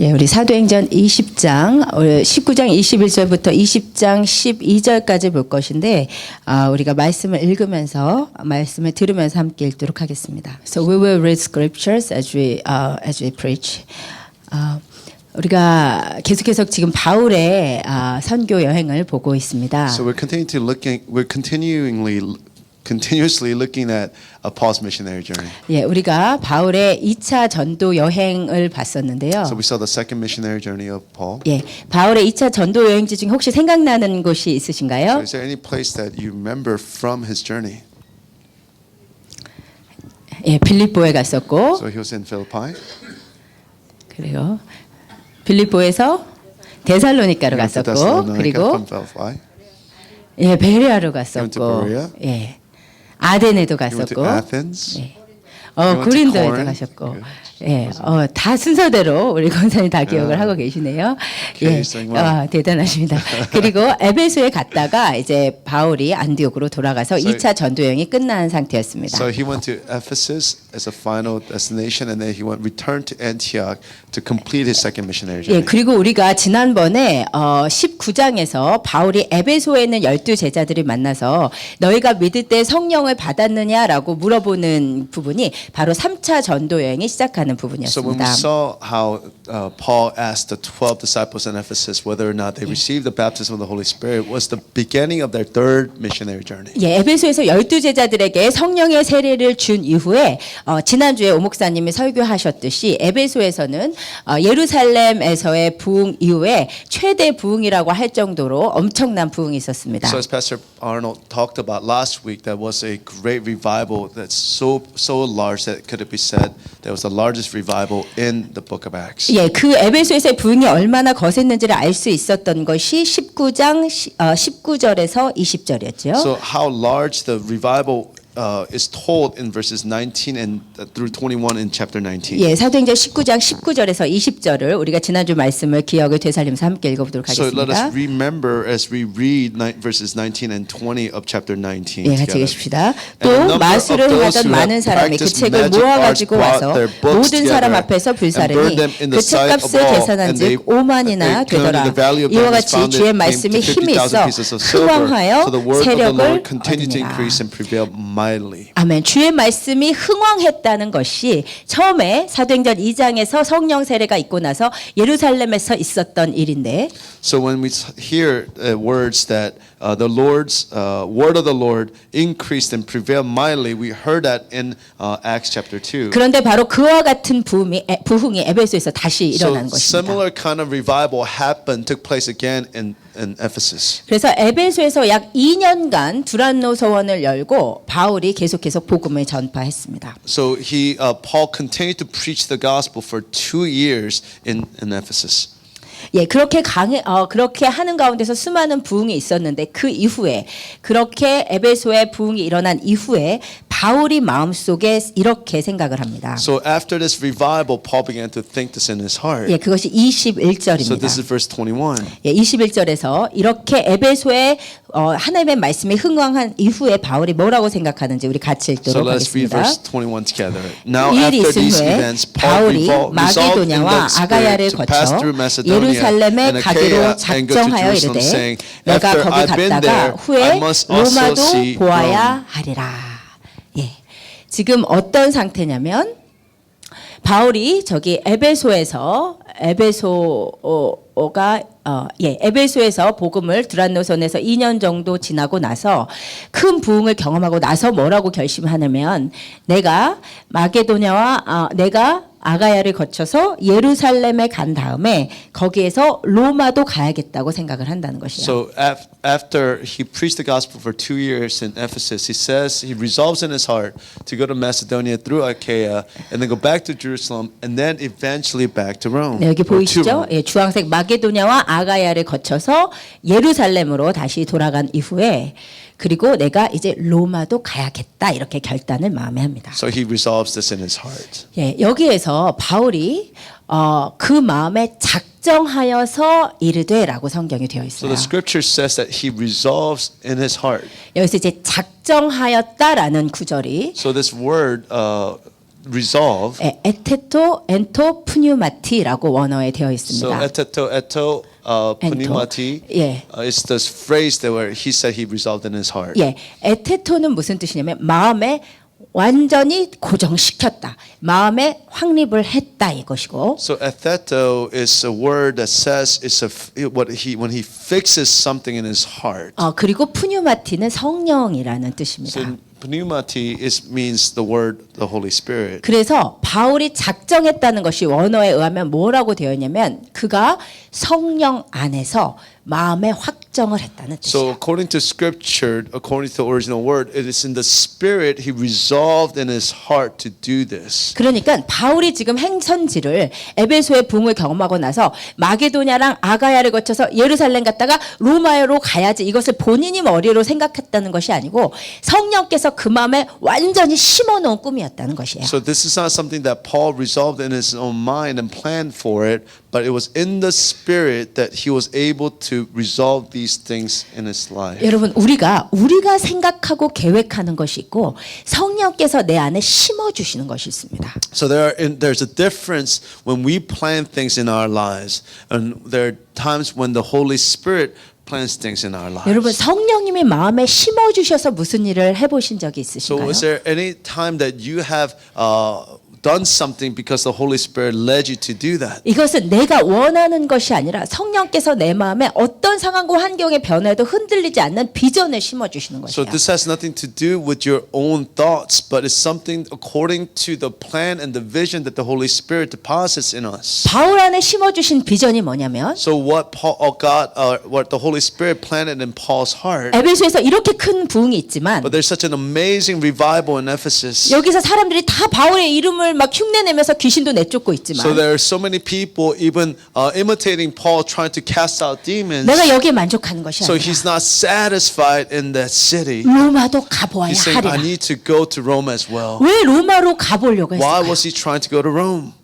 예, 우리 사도행전 20장 19장 21절부터 20장 12절까지 볼 것인데 우리가 말씀을 읽으면서 말씀을 들으면서 함께 읽도록 하겠습니다. So we will read scriptures as we preach. 우리가 계속해서 지금 바울의 선교 여행을 보고 있습니다. So we're continuously looking at Paul's missionary journey. 예, 우리가 바울의 2차 전도 여행을 봤었는데요. So we saw the second missionary journey of Paul. 예, 바울의 2차 전도 여행지 중에 혹시 생각나는 곳이 있으신가요? So is there any place that you remember from his journey? 예, 빌립보에 갔었고, So he was in Philippi. 그리고 빌립보에서 데살로니가로 He went to 갔었고, Thessalonica 그리고 from Philippi. 예, 베레아로 He went to 갔었고, Berea. 예, 아데네도 He went to 갔었고, Athens. 예, went to 고린도에도 Corinth. 가셨고, Good. 예, 다 순서대로 우리 권사님 다 기억을 Yeah. 하고 계시네요. Okay, 예, doing well. 대단하십니다. 그리고 에베소에 갔다가 이제 바울이 안디옥으로 돌아가서 So- 2차 전도 여행이 끝난 상태였습니다. So he went to Ephesus as a final destination, and then he returned to Antioch to complete his second missionary 예, journey. 그리고 우리가 지난번에 19장에서 바울이 에베소에 있는 12 제자들이 만나서 너희가 믿을 때 성령을 받았느냐라고 물어보는 부분이 바로 3차 전도 여행이 시작하는 So when we 부분이었습니다. saw how Paul asked the 12 disciples in Ephesus whether or not they received the baptism of the Holy Spirit was the beginning of their third missionary journey. 예, 에베소에서 12 제자들에게 성령의 세례를 준 이후에 지난주에 오 목사님이 설교하셨듯이 에베소에서는 예루살렘에서의 부흥 이후에 최대 부흥이라고 할 정도로 엄청난 부흥이 있었습니다. So as Pastor Arnold talked about last week, that was a great revival that's so large that could it be said that was the largest revival in the book of Acts. 예, 그 에베소에서의 부흥이 얼마나 거셌는지를 알 수 있었던 것이 19장 19절에서 20절이었죠. So how large the revival is told in verses 19 and through 21 in chapter 19. 예, 사도행전 19장 19절에서 20절을 우리가 지난주 말씀을 기억을 되살리면서 함께 읽어보도록 So let us 하겠습니다. remember as we read verses 19 and 20 of chapter 19 예, 같이 together. 계십시다. And a 또 number of 마술을 those 하던 who 많은 had 사람이 그 practiced 책을 magic 모아가지고 arts 와서 brought their books 모든 사람 together 앞에서 and burned 불사르니 them in 그 the sight of 책값을 all. 계산한 And they 즉 5만이나 counted in 되더라. the value of 이와 them was 같이 found 주의 it came 말씀이 to 힘이 50,000 있어 pieces of silver. 흥왕하여 So the word of the 세력을 Lord continued to 얻으니라. increase and prevail mightily. 아멘. 주의 말씀이 흥왕했다는 것이 처음에 사도행전 2장에서 성령 세례가 있고 나서 예루살렘에서 있었던 일인데 So when we hear words that the Lord's word of the Lord increased and prevailed mightily, we heard that in Acts chapter 2. 그런데 바로 그와 같은 부흥이 에베소에서 다시 So 일어난 것입니다. similar kind of revival happened, took place again in Ephesus. 그래서 에베소에서 약 2년간 두란노 서원을 열고 바울이 계속해서 복음을 전파했습니다. So Paul continued to preach the gospel for 2 years in Ephesus. 예, 그렇게 그렇게 하는 가운데서 수많은 부흥이 있었는데 그 이후에 그렇게 에베소의 부흥이 일어난 이후에 바울이 마음속에 이렇게 생각을 합니다. So after this revival, Paul began to think this in his heart. 예, 그것이 So 21절입니다. this is verse 21. 예, 21절에서 이렇게 에베소에 하나님의 말씀이 흥왕한 이후에 바울이 뭐라고 생각하는지 우리 같이 So 읽도록 let's read 하겠습니다. verse 21 together. Now 이 일이 after 있은 these 후에 events, Paul 바울이 resolved in 마게도냐와 the 아가야를 spirit to pass 거쳐 through Macedonia 예루살렘에 and 가기로 Achaia and go to 작정하여 Jerusalem, 이르되 saying, 내가 After 거기 I've been 갔다가 there, 후에 I must also 로마도 see 보아야 하리라. 예, 지금 어떤 상태냐면 바울이 저기 에베소에서 에베소에서 복음을 두란노선에서 2년 정도 지나고 나서 큰 부흥을 경험하고 나서 뭐라고 결심하냐면 내가 아가야를 거쳐서 예루살렘에 간 다음에 거기에서 로마도 가야겠다고 생각을 한다는 것이죠. So after he preached the gospel for 2 years in Ephesus, he resolves in his heart to go to Macedonia through Achaia and then go back to Jerusalem and then eventually back to Rome. 네, 여기 or to 보이시죠? Rome. 예, 주황색 마게도냐와 아가야를 거쳐서 예루살렘으로 다시 돌아간 이후에 그리고 내가 이제 로마도 가야겠다 이렇게 결단을 마음에 합니다. So he resolves this in his heart. 예, 여기에서 바울이 그 마음에 작정하여서 이르되라고 성경이 되어 So 있어요. the scripture says that he resolves in his heart. 여기서 이제 작정하였다라는 구절이 So this word resolve. 에테토 엔토 푸뉴마티라고 원어에 되어 So 있습니다. eteto pneumati 예. is this phrase that where he said he resolved in his heart. 예, 에테토는 무슨 뜻이냐면 마음에 완전히 고정시켰다. 마음에 확립을 했다 이것이고. So etheto is a word that says it's when he fixes something in his heart. 그리고 푸뉴마티는 성령이라는 뜻입니다. So pneumati means the word the Holy Spirit. 그래서 바울이 작정했다는 것이 원어에 의하면 뭐라고 되어 있냐면 그가 성령 안에서 마음에 확정을 했다는 So 뜻이에요. according to scripture, according to the original word, it is in the spirit he resolved in his heart to do this. 그러니까 바울이 지금 행선지를 에베소의 붕을 경험하고 나서 마게도냐랑 아가야를 거쳐서 예루살렘 갔다가 로마로 가야지 이것을 본인이 머리로 생각했다는 것이 아니고 성령께서 그 마음에 완전히 심어놓은 꿈이었다는 것이에요. So this is not something that Paul resolved in his own mind and planned for it, but it was in the spirit that he was able to resolve these things in his life. 여러분 우리가 생각하고 계획하는 것이 있고 성령께서 내 안에 심어 주시는 것이 있습니다. So there's a difference when we plan things in our lives, and there are times when the Holy Spirit plans things in our 여러분 lives. 성령님이 마음에 심어 주셔서 무슨 일을 해보신 적이 So 있으신가요? is there any time that you have done something because the Holy Spirit led you to do that? 이것은 내가 원하는 것이 아니라 성령께서 내 마음에 어떤 상황과 환경의 변화에도 흔들리지 않는 비전을 심어 주시는 So 것이에요. this has nothing to do with your own thoughts, but it's something according to the plan and the vision that the Holy Spirit deposits in us. 바울 안에 심어 주신 비전이 뭐냐면 So what what the Holy Spirit planted in Paul's heart, 에베소에서 이렇게 큰 부흥이 있지만 but there's such an amazing revival in Ephesus. 여기서 사람들이 다 바울의 이름을 막 흉내내면서 귀신도 내쫓고 있지만 So there are so many people even imitating Paul, trying to cast out demons. 내가 여기에 만족하는 것이 So 아니라 he's not satisfied in that city. 로마도 가보아야 He's saying, I 하리라. need to go to Rome as well. 왜 로마로 가보려고 Why 했을까요? was he trying to go to Rome?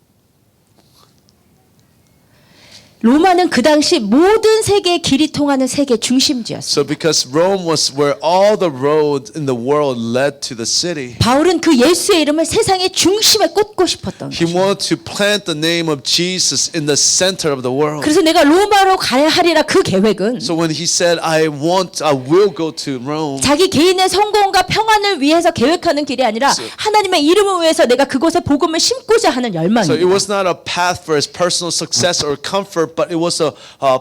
로마는 그 당시 모든 세계의 길이 통하는 세계 중심지였어요. So because Rome was where all the roads in the world led to the city, 바울은 그 예수의 이름을 세상의 중심에 꽂고 싶었던 he 거죠. wanted to plant the name of Jesus in the center of the world. 그래서 내가 로마로 가야 하리라 그 계획은 So when he said, I will go to Rome, 자기 개인의 성공과 평안을 위해서 계획하는 길이 아니라 하나님의 이름을 위해서 내가 그곳에 복음을 심고자 하는 so it 열망입니다. was not a path for his personal success or comfort, but it was a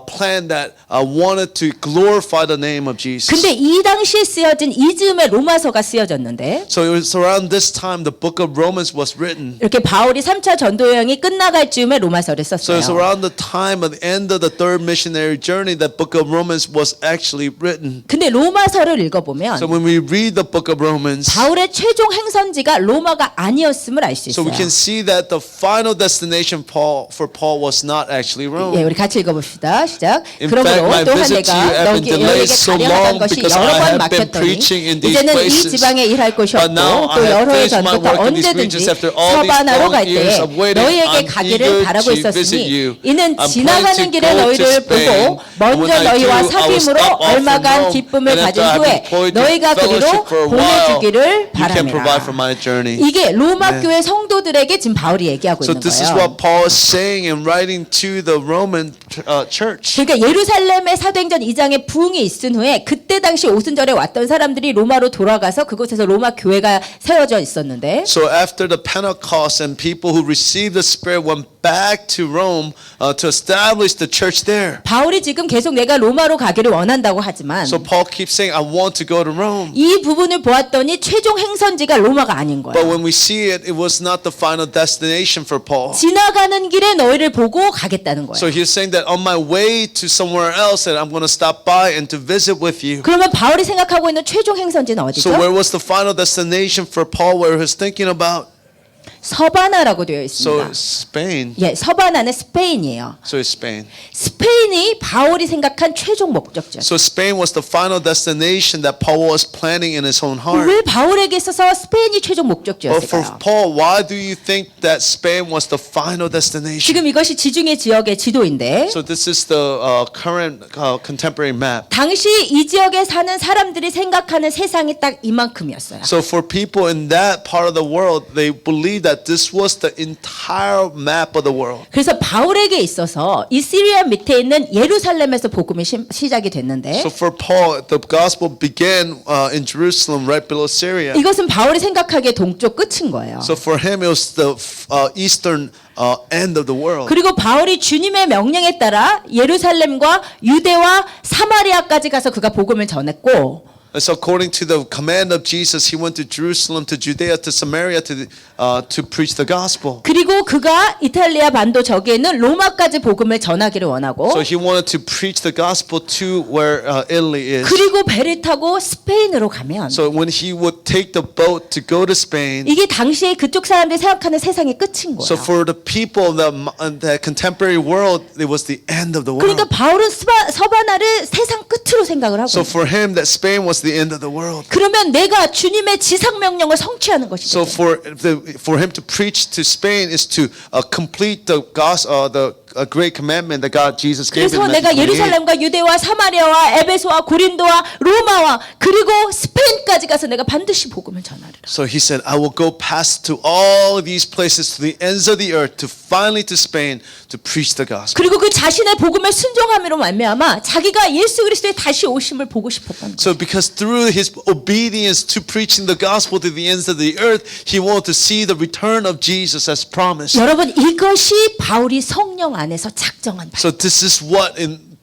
plan that wanted to glorify the name of Jesus. 근데 이 당시에 쓰여진 이 즈음에 로마서가 쓰여졌는데 So it was around this time the book of Romans was written. 이렇게 바울이 3차 전도 여행이 끝나갈 즈음에 로마서를 So 썼어요. it's around the time of the end of the third missionary journey that book of Romans was actually written. 근데 로마서를 읽어보면 So when we read the book of Romans, 바울의 최종 행선지가 로마가 아니었음을 알 수 so we 있어요. can see that the final destination for Paul was not actually 예, Rome. 우리 같이 읽어봅시다. 시작. In fact, 그러므로 my 또한 visit to you 내가 have been delayed 너희에게 so 가려하던 long 것이 because 여러 I 번 have been 막혔더니 preaching in these 이제는 이 places. 지방에 일할 곳이 But now 없고 I 또 have 여러 해 finished my 전부터 work in these 언제든지 regions after all these 서바나로 long 갈 years 때에 of waiting. 너희에게 I'm 가기를 eager 바라고 to visit 있었으니 you. 이는 I'm 지나가는 planning to 길에 go to 너희를 Spain. 보고 먼저 When I do, 너희와 I will 사귐으로 stop off in 얼마간 Rome, 기쁨을 and 가진 after I've 후에 employed you 너희가 그리로 fellowship for a while, 보내주기를 you can provide for 바랍니다. my journey. 이게 로마 교회 성도들에게 지금 바울이 얘기하고 So 있는 this is 거예요. what Paul is saying and writing to the Roman church. 그러니까 예루살렘의 사도행전 2장에 부흥이 있은 후에 그때 당시 오순절에 왔던 사람들이 로마로 돌아가서 그곳에서 로마 교회가 세워져 있었는데 So after the Pentecost and people who received the Spirit went back to Rome to establish the church there. 바울이 지금 계속 내가 로마로 가기를 원한다고 하지만 So Paul keeps saying, I want to go to Rome. 이 부분을 보았더니 최종 행선지가 로마가 아닌 But 거예요. when we see it, it was not the final destination for Paul. 지나가는 길에 너희를 보고 가겠다는 거예요. So he's saying that on my way to somewhere else, that I'm going to stop by and to visit with you. 그러면 바울이 생각하고 있는 최종 행선지는 So 어디죠? where was the final destination for Paul? Where he was thinking about? 서바나라고 되어 So 있습니다. Spain. 예, 서바나는 스페인이에요. So it's Spain. 스페인이 바울이 생각한 최종 목적지였어요. So Spain was the final destination that Paul was planning in his own heart. 왜 바울에게 있어서 스페인이 최종 But for 목적지였을까요? Paul, why do you think that Spain was the final destination? 지금 이것이 지중해 지역의 지도인데 So this is the current contemporary map. 당시 이 지역에 사는 사람들이 생각하는 세상이 딱 이만큼이었어요. So for people in that part of the world, they believe that that this was the entire map of the world. 그래서 바울에게 있어서 이 시리아 밑에 있는 예루살렘에서 복음이 시작이 됐는데 So for Paul, the gospel began in Jerusalem, right below Syria. 이것은 바울이 생각하기에 동쪽 끝인 거예요. So for him, it was the eastern end of the world. 그리고 바울이 주님의 명령에 따라 예루살렘과 유대와 사마리아까지 가서 그가 복음을 전했고 And so according to the command of Jesus, he went to Jerusalem, to Judea, to Samaria to preach the gospel. 그리고 그가 이탈리아 반도 저기에 있는 로마까지 복음을 전하기를 원하고 So he wanted to preach the gospel to where Italy is. 그리고 배를 타고 스페인으로 가면 So when he would take the boat to go to Spain, 이게 당시에 그쪽 사람들이 생각하는 세상의 끝인 so 거예요. for the people of the contemporary world, it was the end of the 그러니까 world. 바울은 서바나를 세상 끝으로 생각을 하고 So for him, that Spain was the end of the world. 그러면 내가 주님의 지상 명령을 성취하는 So 것이죠. for him to preach to Spain is to complete the gospel, the great commandment that God Jesus gave 그래서 in 내가 Matthew 28. 예루살렘과 유대와 사마리아와 에베소와 고린도와 로마와 그리고 스페인까지 가서 내가 반드시 복음을 전하리라. So he said, I will go past to all these places, to the ends of the earth, to finally to Spain, to preach the gospel. 그리고 그 자신의 복음을 순종함으로 말미암아 자기가 예수 그리스도의 다시 오심을 보고 싶었던 거예요. So because through his obedience to preaching the gospel to the ends of the earth, he wanted to see the return of Jesus as promised. 여러분 이것이 바울이 성령 안에서 작정한 바. So this is what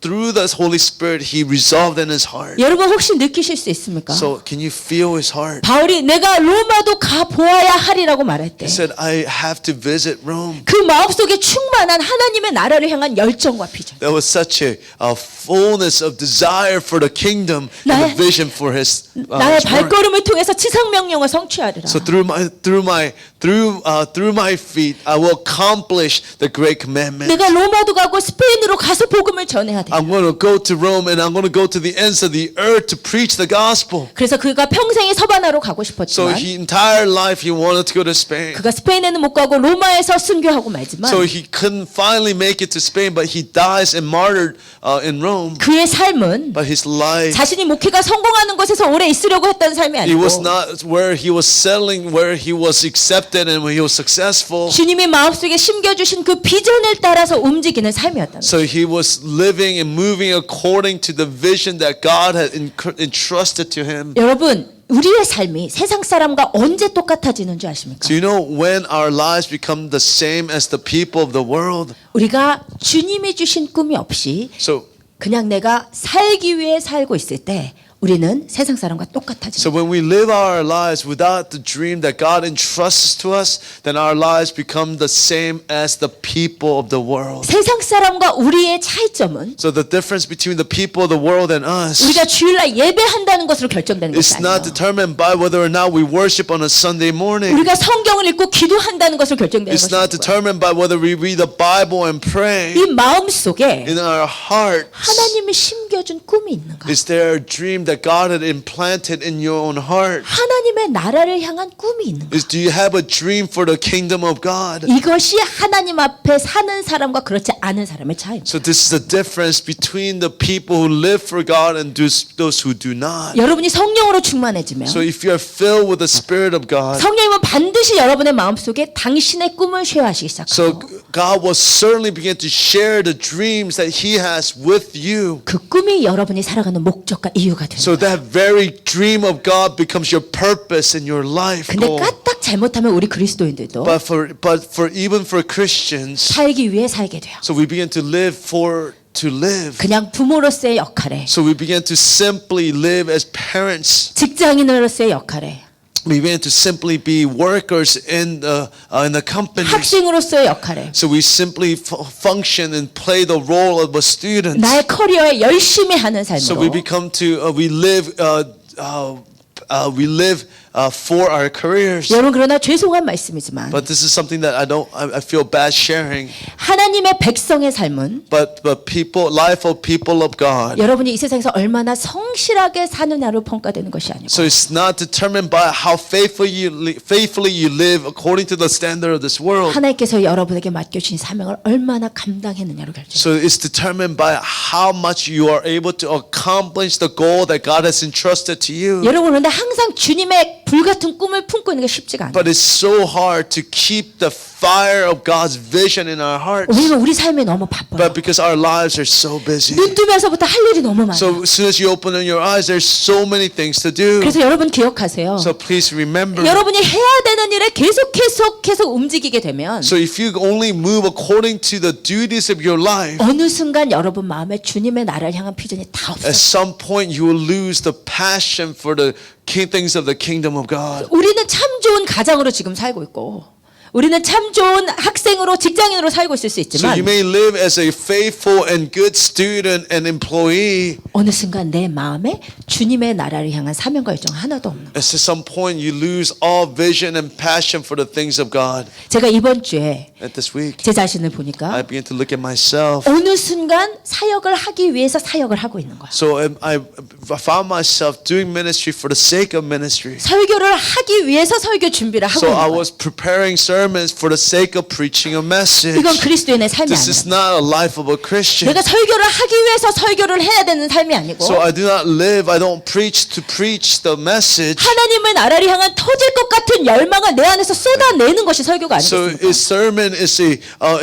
through the Holy Spirit he resolved in his heart. 여러분 혹시 느끼실 수 있습니까? So can you feel his heart? 바울이 내가 로마도 가 보아야 하리라고 말할 때 He said, I have to visit Rome. 그 마음속에 충만한 하나님의 나라를 향한 열정과 비전. There was such a fullness of desire for the kingdom and the vision for his 나의 his work. 발걸음을 통해서 지상 명령을 성취하리라. So through my feet, I will accomplish the great commandment. 내가 로마도 가고 스페인으로 가서 복음을 전해야 돼. I'm going to go to Rome and I'm going to go to the ends of the earth to preach the gospel. 그래서 그가 평생에 서바나로 가고 So 싶었지만 he entire life he wanted to go to Spain. 그가 스페인에는 못 가고 로마에서 순교하고 말지만 So he couldn't finally make it to Spain, but he dies and martyred in Rome. 그의 삶은 But his life, 자신이 목회가 성공하는 곳에서 오래 있으려고 했던 삶이 it was 아니고 not where he was settling, where he was accepted and where he was successful. 주님이 마음속에 심겨주신 그 비전을 따라서 움직이는 삶이었다는 거예요. So he was living and moving according to the vision that God had entrusted to him. 여러분 우리의 삶이 세상 사람과 언제 똑같아지는 줄 아십니까? Do you know when our lives become the same as the people of the world? 우리가 주님이 주신 꿈이 없이 So 그냥 내가 살기 위해 살고 있을 때 우리는 세상 사람과 똑같아집니다. So when we live our lives without the dream that God entrusts to us, then our lives become the same as the people of the world. 세상 사람과 우리의 차이점은 So the difference between the people of the world and us 우리가 주일날 예배한다는 것으로 결정되는 것이 is not 아니에요. determined by whether or not we worship on a Sunday morning. 우리가 성경을 읽고 기도한다는 것으로 결정되는 It's 것이 not 아니고요. determined by whether we read the Bible and pray. 이 마음 속에 In our hearts, 하나님이 심겨준 꿈이 있는가? is there a dream that God had implanted in your own heart? 하나님의 나라를 향한 꿈이 있는가? Do you have a dream for the kingdom of God? 이것이 하나님 앞에 사는 사람과 그렇지 않은 사람의 차이입니다. So this is the difference between the people who live for God and those who do not. 여러분이 성령으로 충만해지면 So if you are filled with the Spirit of God, 성령님은 반드시 여러분의 마음속에 당신의 꿈을 쉐어하시기 so 시작하고 God will certainly begin to share the dreams that He has with you. 그 꿈이 여러분이 살아가는 목적과 이유가 되는 So 거예요. that very dream of God becomes your purpose in your life 근데 goal. 까딱 잘못하면 우리 그리스도인들도 But for even for Christians, 살기 위해 살게 돼요. so we begin to live to live. 그냥 부모로서의 역할에 So we begin to simply live as parents. 직장인으로서의 역할에 We begin to simply be workers in the company. 학생으로서의 역할에 So we simply function and play the role of a student. 나의 커리어에 열심히 하는 So we 삶으로 become to we live for our careers. 여러분 그러나 죄송한 말씀이지만 But this is something that I feel bad sharing. 하나님의 백성의 삶은 But life of people of God. 여러분이 이 세상에서 얼마나 성실하게 사느냐로 평가되는 것이 아니고 So it's not determined by how faithfully you live according to the standard of this world. 하나님께서 여러분에게 맡겨주신 사명을 얼마나 감당했느냐로 결정. So it's determined by how much you are able to accomplish the goal that God has entrusted to you. 여러분 그런데 항상 주님의 불같은 꿈을 품고 있는 게 쉽지가 않아요. But it's so hard to keep the fire of God's vision in our hearts. 왜냐면 우리 삶이 너무 바빠요. But because our lives are so busy. 눈 뜨면서부터 할 일이 너무 많아요. So as soon as you open your eyes, there's so many things to do. 그래서 여러분 기억하세요. So please remember. 여러분이 해야 되는 일에 계속 움직이게 되면 So if you only move according to the duties of your life, 어느 순간 여러분 마음에 주님의 나라를 향한 비전이 다 at 없어요. some point you will lose the passion for the things of the kingdom of God. 우리는 참 좋은 가장으로 지금 살고 있고 우리는 참 좋은 학생으로 직장인으로 살고 있을 수 So 있지만 you may live as a faithful and good student and employee. 어느 순간 내 마음에 주님의 나라를 향한 사명과 열정 하나도 없는 거예요. At some point you lose all vision and passion for the things of God. 제가 이번 주에 At this week, 제 자신을 I 보니까 began to look at myself. 어느 순간 사역을 하기 위해서 사역을 하고 있는 거예요. So I found myself doing ministry for the sake of ministry. 설교를 하기 위해서 설교 준비를 하고 So I 있는 거예요. was preparing sermons for the sake of preaching a message. 이건 그리스도인의 삶이 This is 아니에요. not a life of a Christian. 내가 설교를 하기 위해서 설교를 해야 되는 삶이 아니고 So I do not live, I don't preach to preach the message. 하나님의 나라를 향한 터질 것 같은 열망을 내 안에서 쏟아내는 것이 설교가 So 아니겠습니까? his sermon is a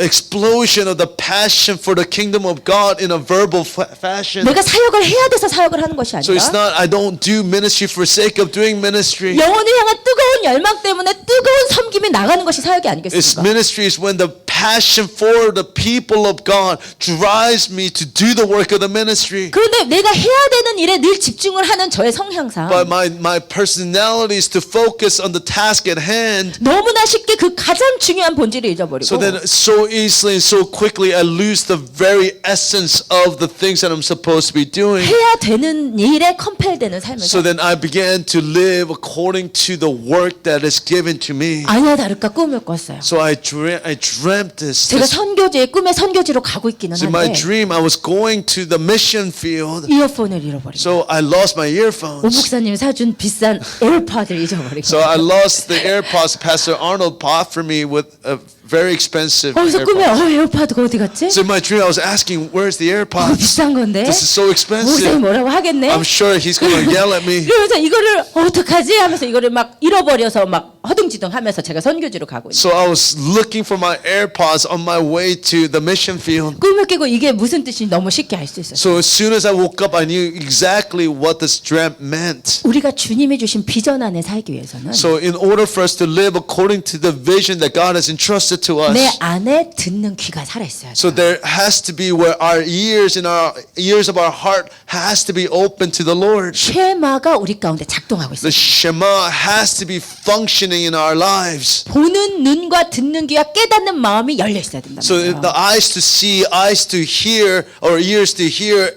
explosion of the passion for the kingdom of God in a verbal fashion. 내가 사역을 해야 돼서 사역을 하는 것이 So it's 아니라 not, I don't do ministry for sake of doing ministry. 영혼을 향한 뜨거운 열망 때문에 뜨거운 섬김이 나가는 것이 사역이 It's 아니겠습니까? ministry is when the passion for the people of God drives me to do the work of the ministry. 그런데 내가 해야 되는 일에 늘 집중을 하는 저의 성향상 But my personality is to focus on the task at hand. 너무나 쉽게 그 가장 중요한 본질을 잊어버리고 So then so easily and so quickly I lose the very essence of the things that I'm supposed to be doing. 해야 되는 일에 컴펠되는 삶을 So 살아요. then I began to live according to the work that is given to me. 아니나 다를까 꿈을 꿨어요. So I dreamt this. 제가 선교지에 꿈의 선교지로 가고 있기는 So in my 한데 dream I was going to the mission field. 이어폰을 잃어버린 거예요. So I lost my 오 earphones. 목사님이 사준 비싼 에어팟을 잊어버린 So 거예요. I lost the AirPods Pastor Arnold bought for me with a very expensive 그래서 꿈에 AirPods. 에어팟가 어디 갔지? So in my dream I was asking, where's the AirPods? 비싼 건데 This is so 목사님 expensive. 뭐라고 하겠네? I'm sure he's going to yell at me. 그러면서 이거를 어떡하지 하면서 이거를 막 잃어버려서 막 허둥지둥하면서 제가 선교지로 가고 있어요. So I was looking for my AirPods on my way to the mission field. 꿈을 깨고 이게 무슨 뜻인지 너무 쉽게 알 수 있어요. So as soon as I woke up, I knew exactly what this dream meant. 우리가 주님이 주신 비전 안에 살기 위해서는 So in order for us to live according to the vision that God has entrusted to 내 us, 안에 듣는 귀가 살아 있어야 돼요. so there has to be where our ears and our ears of our heart has to be open to the Lord. 쉐마가 우리 가운데 작동하고 있어요. The Shema has to be functioning in our lives. 보는 눈과 듣는 귀와 깨닫는 마음이 열려 있어야 된다. So the eyes to see, eyes to hear, or ears to hear,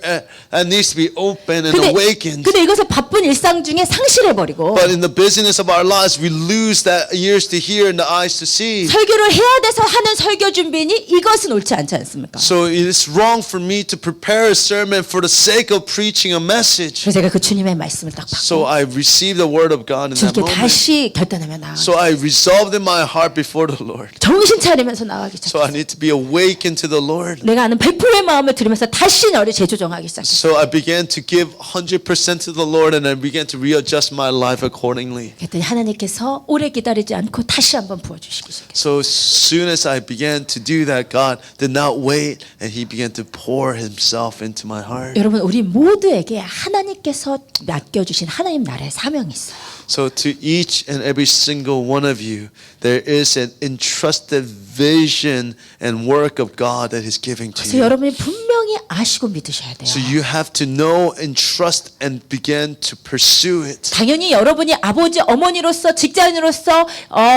and needs to be open and awakened. 근데 이것을 바쁜 일상 중에 상실해 버리고 But in the busyness of our lives, we lose that ears to hear and the eyes to see. 설교를 해야 돼서 하는 설교 준비니 이것은 옳지 않지 않습니까? So it is wrong for me to prepare a sermon for the sake of preaching a message. 그래서 제가 그 주님의 말씀을 딱 So 받고 I received the word of God in that 주님께 moment. 다시 결단하며 나아가. So I resolved in my heart before the Lord. 정신 차리면서 나가기 So I 시작했어요. need to be awakened to the Lord. 내가 아는 100%의 마음을 들으면서 다시 너를 재조정하기 시작했어요. So I began to give 100% to the Lord and I began to readjust my life accordingly. 그랬더니 하나님께서 오래 기다리지 않고 다시 한번 부어주시기 시작했어요. So as soon as I began to do that, God did not wait and He began to pour Himself into my heart. 여러분 우리 모두에게 하나님께서 맡겨주신 하나님 나라의 사명이 있어요. So to each and every single one of you, there is an entrusted vision and work of God that He's giving to 그래서 you. 여러분이 분명히 아시고 믿으셔야 돼요. So you have to know and trust and begin to pursue it. 당연히 여러분이 아버지, 어머니로서, 직장인으로서,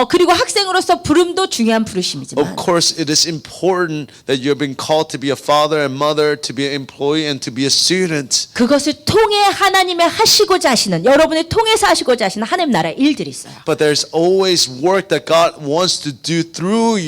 그리고 학생으로서 부름도 중요한 부르심이지만 Of course, it is important that you're being called to be a father and mother, to be an employee, and to be a student. 그것을 통해 하나님의 하시고자 하시는 여러분을 통해서 하시고자 하시는 하나님 나라의 일들이 있어요. But there's always work that God wants to do through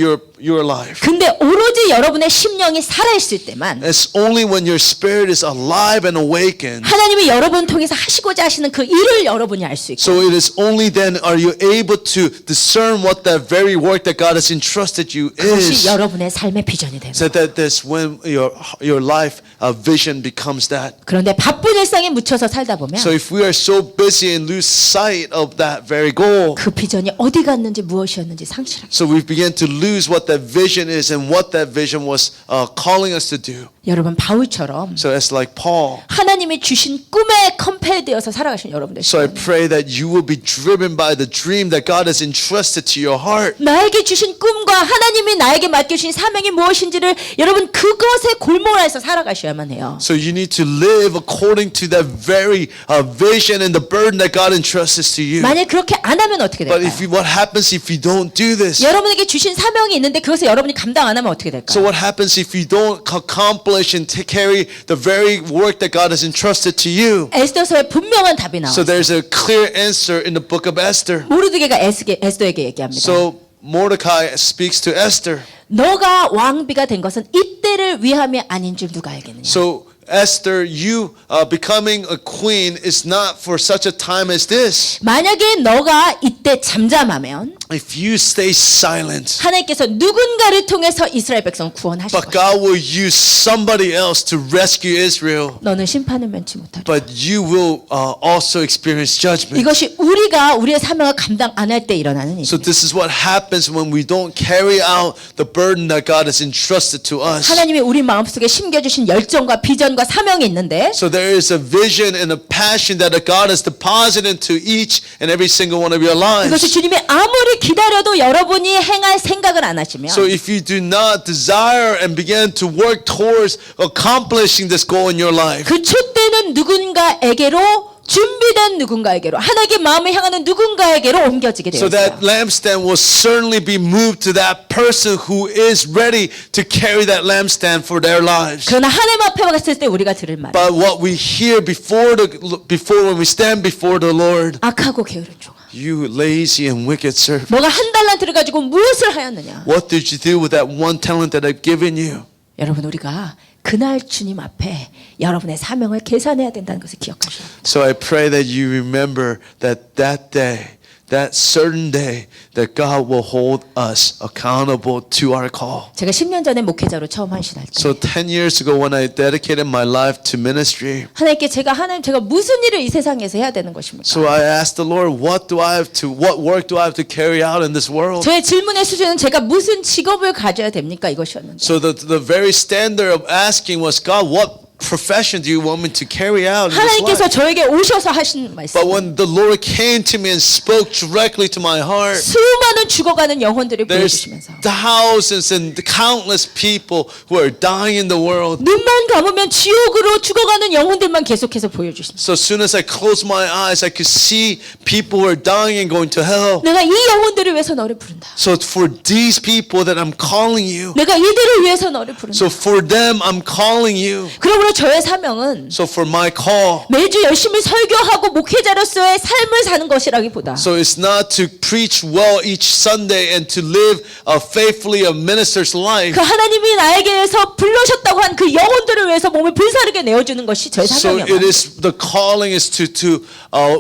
your life. 근데 오로지 여러분의 심령이 살아있을 때만 It's only when your spirit is alive and awakened. 하나님이 여러분을 통해서 하시고자 하시는 그 일을 여러분이 알 수 있고 So it is only then are you able to discern what that very work that God has entrusted you 그것이 is. 여러분의 삶의 비전이 됩니다. So that that's when your life vision becomes that. 그런데 바쁜 일상에 묻혀서 살다 보면 So if we are so busy and lose sight of that very goal, 그 비전이 어디 갔는지 무엇이었는지 상실합니다. so we begin to lose what that vision is and what that vision was calling us to do. 여러분 바울처럼 So it's like Paul. 하나님이 주신 꿈에 컴펠되어서 살아가신 여러분들 So I pray that you will be driven by the dream that God has entrusted to your heart. 나에게 주신 꿈과 하나님이 나에게 맡겨주신 사명이 무엇인지를 여러분 그것에 골몰아서 살아가셔야만 해요. So you need to live according to that very vision and the burden that God entrusts to you. 만약 그렇게 안 하면 어떻게 But 될까요? what happens if you don't do this? 여러분에게 주신 사명이 있는데 그것을 여러분이 감당 안 하면 어떻게 So 될까요? what happens if you don't accomplish and carry the very work that God has entrusted to you? 에스더서에 분명한 답이 So 나와요. there's a clear answer in the book of Esther. 모르드게가 에스더에게 얘기합니다. So Mordecai speaks to Esther. 너가 왕비가 된 것은 이때를 위함이 아닌 줄 누가 알겠느냐? So Esther, you becoming a queen is not for such a time as this. 만약에 너가 이때 잠잠하면 If you stay silent, 하나님께서 누군가를 통해서 이스라엘 백성을 구원하실 but 것이다. God will use somebody else to rescue Israel, 너는 심판을 면치 못하리라. but you will also experience judgment. 이것이 우리가 우리의 사명을 감당 안 할 때 일어나는 So 일입니다. this is what happens when we don't carry out the burden that God has entrusted to us. 하나님이 우리 마음속에 심겨주신 열정과 비전과 사명이 있는데 So there is a vision and a passion that God has deposited into each and every single one of your 이것이 lives. 주님이 아무리 기다려도 여러분이 행할 생각을 안 하시면 So if you do not desire and begin to work towards accomplishing this goal in your life, 그 촛대는 누군가에게로 준비된 누군가에게로 하나님의 마음을 향하는 누군가에게로 옮겨지게 so 되었어요. that lampstand will certainly be moved to that person who is ready to carry that lampstand for their lives. 그러나 하나님 앞에 갔을 때 우리가 들을 말 But what we hear before when we stand before the Lord, 악하고 게으른 종아 you lazy and wicked servant, 너가 한 달란트를 가지고 무엇을 하였느냐? what did you do with that one talent that I've given you? 여러분 우리가 그날 주님 앞에 여러분의 사명을 계산해야 된다는 것을 기억하셔야 합니다. So I pray that you remember that day, that certain day, that God will hold us accountable to our call. 제가 10년 전에 목회자로 처음 헌신할 때 So 10 years ago when I dedicated my life to ministry, 하나님께 하나님 제가 무슨 일을 이 세상에서 해야 되는 것입니까? so I asked the Lord, what work do I have to carry out in this world? 저의 질문의 수준은 제가 무슨 직업을 가져야 됩니까? 이것이었는데 So the very standard of asking was, God, what profession do you want me to carry out in this 하나님께서 life? 저에게 오셔서 하신 말씀 But when the Lord came to me and spoke directly to my heart, 수많은 죽어가는 영혼들을 there's 보여주시면서 thousands and countless people who are dying in the world. 눈만 감으면 지옥으로 죽어가는 영혼들만 계속해서 보여주십니다. So as soon as I closed my eyes, I could see people who are dying and going to hell. 내가 이 영혼들을 위해서 너를 부른다. So for these people that I'm calling you, 내가 이들을 위해서 너를 부른다. so for them I'm calling you. 그러므로 저의 사명은 So for my call, 매주 열심히 설교하고 목회자로서의 삶을 사는 것이라기보다 so it's not to preach well each Sunday and to live faithfully a minister's life. 그 하나님이 나에게서 불러셨다고 한 그 영혼들을 위해서 몸을 불사르게 내어주는 것이 저의 So 사명이야. it is the calling is to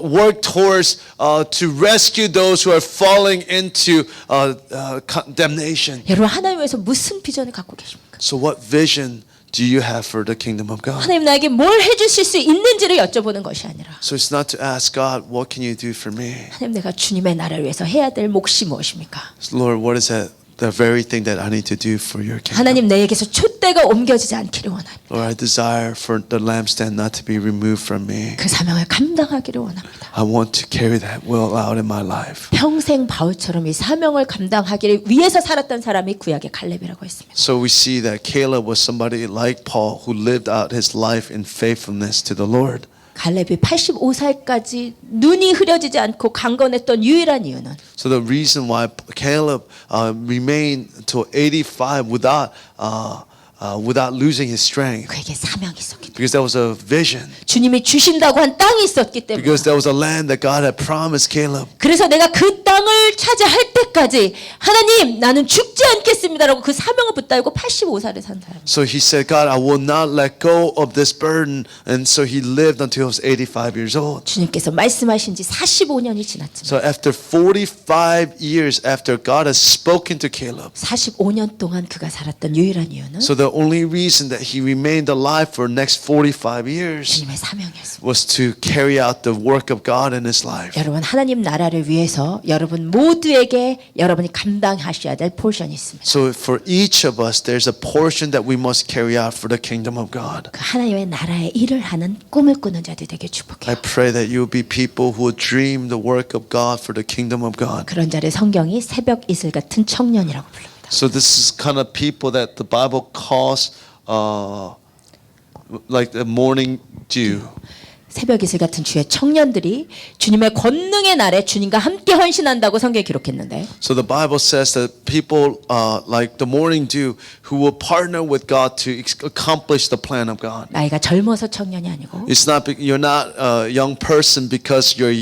work towards to rescue those who are falling into condemnation. 여러분 하나님 위해서 무슨 비전을 갖고 계십니까? So what vision do you have for the kingdom of God? 하나님 나에게 뭘 해주실 수 있는지를 여쭤보는 것이 아니라 So it's not to ask God, what can you do for me? 하나님 내가 주님의 나라를 위해서 해야 될 몫이 무엇입니까? Lord, what is that? The very thing that I need to do for your kingdom. 하나님 내게서 촛대가 옮겨지지 않기를 원합니다. Lord, I desire for the lampstand not to be removed from me. 그 사명을 감당하기를 원합니다. I want to carry that will out in my life. 평생 바울처럼 이 사명을 감당하기를 위해서 살았던 사람이 구약의 갈렙이라고 했습니다. So we see that Caleb was somebody like Paul who lived out his life in faithfulness to the Lord. 갈렙이 85살까지 눈이 흐려지지 않고 강건했던 유일한 이유는 So the reason why Caleb remained until 85 without losing his strength, 그에게 사명이 있었기 때문에 because there was a vision, 주님이 주신다고 한 땅이 있었기 때문에 because there was a land that God had promised Caleb. 그래서 내가 그 땅을 왕을 차지할 때까지 하나님 나는 죽지 않겠습니다라고 그 사명을 붙들고 85살을 산 사람. So he said, God, I will not let go of this burden. And so he lived until he was 85 years old. 주님께서 말씀하신 지 45년이 지났지만 So after 45 years after God has spoken to Caleb, 45년 동안 그가 살았던 유일한 이유는 so the only reason that he remained alive for the next 45 years 주님의 사명이었습니다. was to carry out the work of God in his life. 여러분 하나님 나라를 위해서 여러분 모두에게 여러분이 감당하셔야 될 포션이 있습니다. So for each of us, there's a portion that we must carry out for the kingdom of God. 그 하나님의 나라의 일을 하는 꿈을 꾸는 자들 되게 I 축복해요. pray that you will be people who will dream the work of God for the kingdom of God. 그런 자를 성경이 새벽 이슬 같은 청년이라고 부릅니다. So this is kind of people that the Bible calls like the morning dew. 새벽 이슬 같은 주의 청년들이 주님의 권능의 날에 주님과 함께 헌신한다고 성경에 기록했는데 So the Bible says that people like the morning dew who will partner with God to accomplish the plan of God. 나이가 젊어서 청년이 아니고 It's not you're not a young person because you're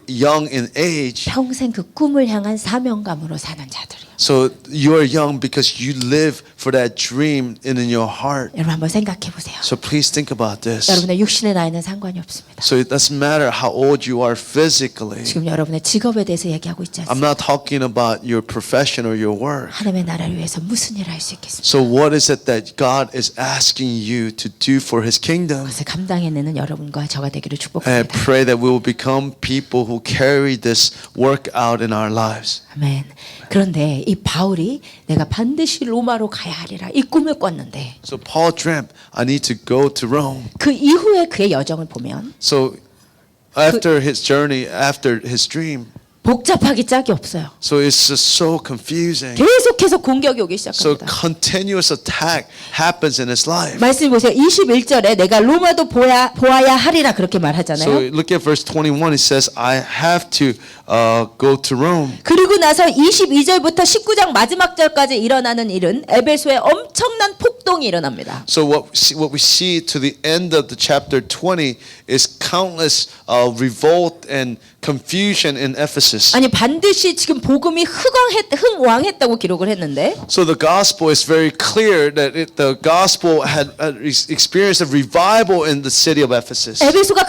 young in age. 평생 그 꿈을 향한 사명감으로 사는 자들이에요. So you're young because you live for that dream in your heart. 여러분 한번 생각해 보세요. So please think about this. 여러분의 육신의 나이는 상관이 없습니다. So it doesn't matter how old you are physically. 지금 여러분의 직업에 대해서 얘기하고 있지 I'm 않습니다. not talking about your profession or your work. 하나님의 나라를 위해서 무슨 일을 할 수 있겠습니까? So what is it that God is asking you to do for His kingdom? 그것을 감당해내는 여러분과 저가 되기를 And I 축복합니다. pray that we will become people who carry this work out in our lives. 아멘. 그런데 이 바울이 내가 반드시 로마로 가야 하리라 이 꿈을 꿨는데 So Paul dreamt, I need to go to Rome. 그 이후에 그의 여정을 보면 So after his journey, after his dream, 복잡하기 짝이 없어요. so it's just so confusing. 계속해서 공격이 오기 So 시작합니다. continuous attack happens in his life. 말씀 보세요. 21절에 내가 로마도 보아야 하리라 그렇게 So 말하잖아요. look at verse 21. It says, I have to go to Rome. 그리고 나서 22절부터 19장 마지막 절까지 일어나는 일은 에베소에 엄청난 폭동이 일어납니다. So what we see to the end of the chapter 20 is countless revolt and confusion in Ephesus. 아니 반드시 지금 복음이 흥왕했다고 기록을 했는데 So the gospel is very clear that the gospel had experienced a revival in the city of Ephesus. 에베소가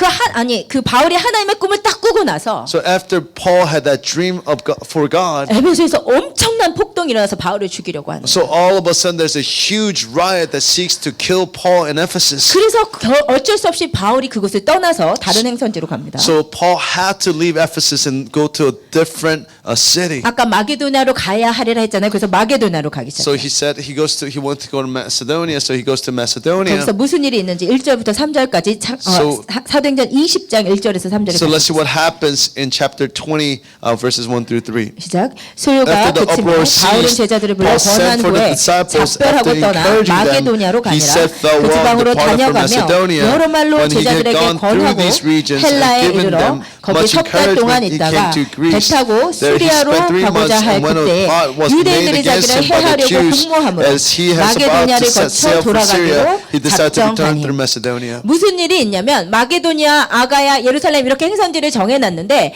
그 바울이 하나님의 꿈을 딱 꾸고 나서 So after Paul had that dream of God, for God, 에베소에서 엄청난 폭동이 일어나서 바울을 죽이려고 하는 so all of a sudden there's a huge riot that seeks to kill Paul in Ephesus. 그래서 어쩔 수 없이 바울이 그곳을 떠나서 다른 행선지로 갑니다. So Paul had to leave Ephesus and go to a different city. 아까 마게도냐로 가야 하리라 했잖아요. 그래서 마게도냐로 가기 So 시작해요. he said he wanted to go to Macedonia, so he goes to Macedonia. 거기서 무슨 일이 있는지 1절부터 3절까지 So- 사도행전 20장 1절에서 3절에 So let's see what happens in chapter 20, verses 1 through 3. 시작. 소요가 After the 그치며 uproar 바울은 ceased, 제자들을 불러 Paul sent 권한 for the 후에 disciples 작별하고 after 떠나 encouraging them. 마게도냐로 He 가니라. said 그 farewell and 지방으로 departed from 다녀가며 Macedonia. 여러 말로 When he had 제자들에게 gone through 권하고 these regions and 헬라에 given 이르러 them 거기 much 석 달 동안 encouragement, he 있다가 came to 배 Greece. 타고 There he 수리아로 spent 3 가고자 months, 할 and when a 그때 plot was made 유대인들이 against 자기를 him by the 해하려고 Jews, 공모함으로 as he has about 마게도냐를 to set 거쳐 sail for Syria, 돌아가기로 he decided to return 작정하니 through Macedonia. 무슨 일이 있냐면 마게도냐, 아가야, 예루살렘 이렇게 행선지를 정해놨는데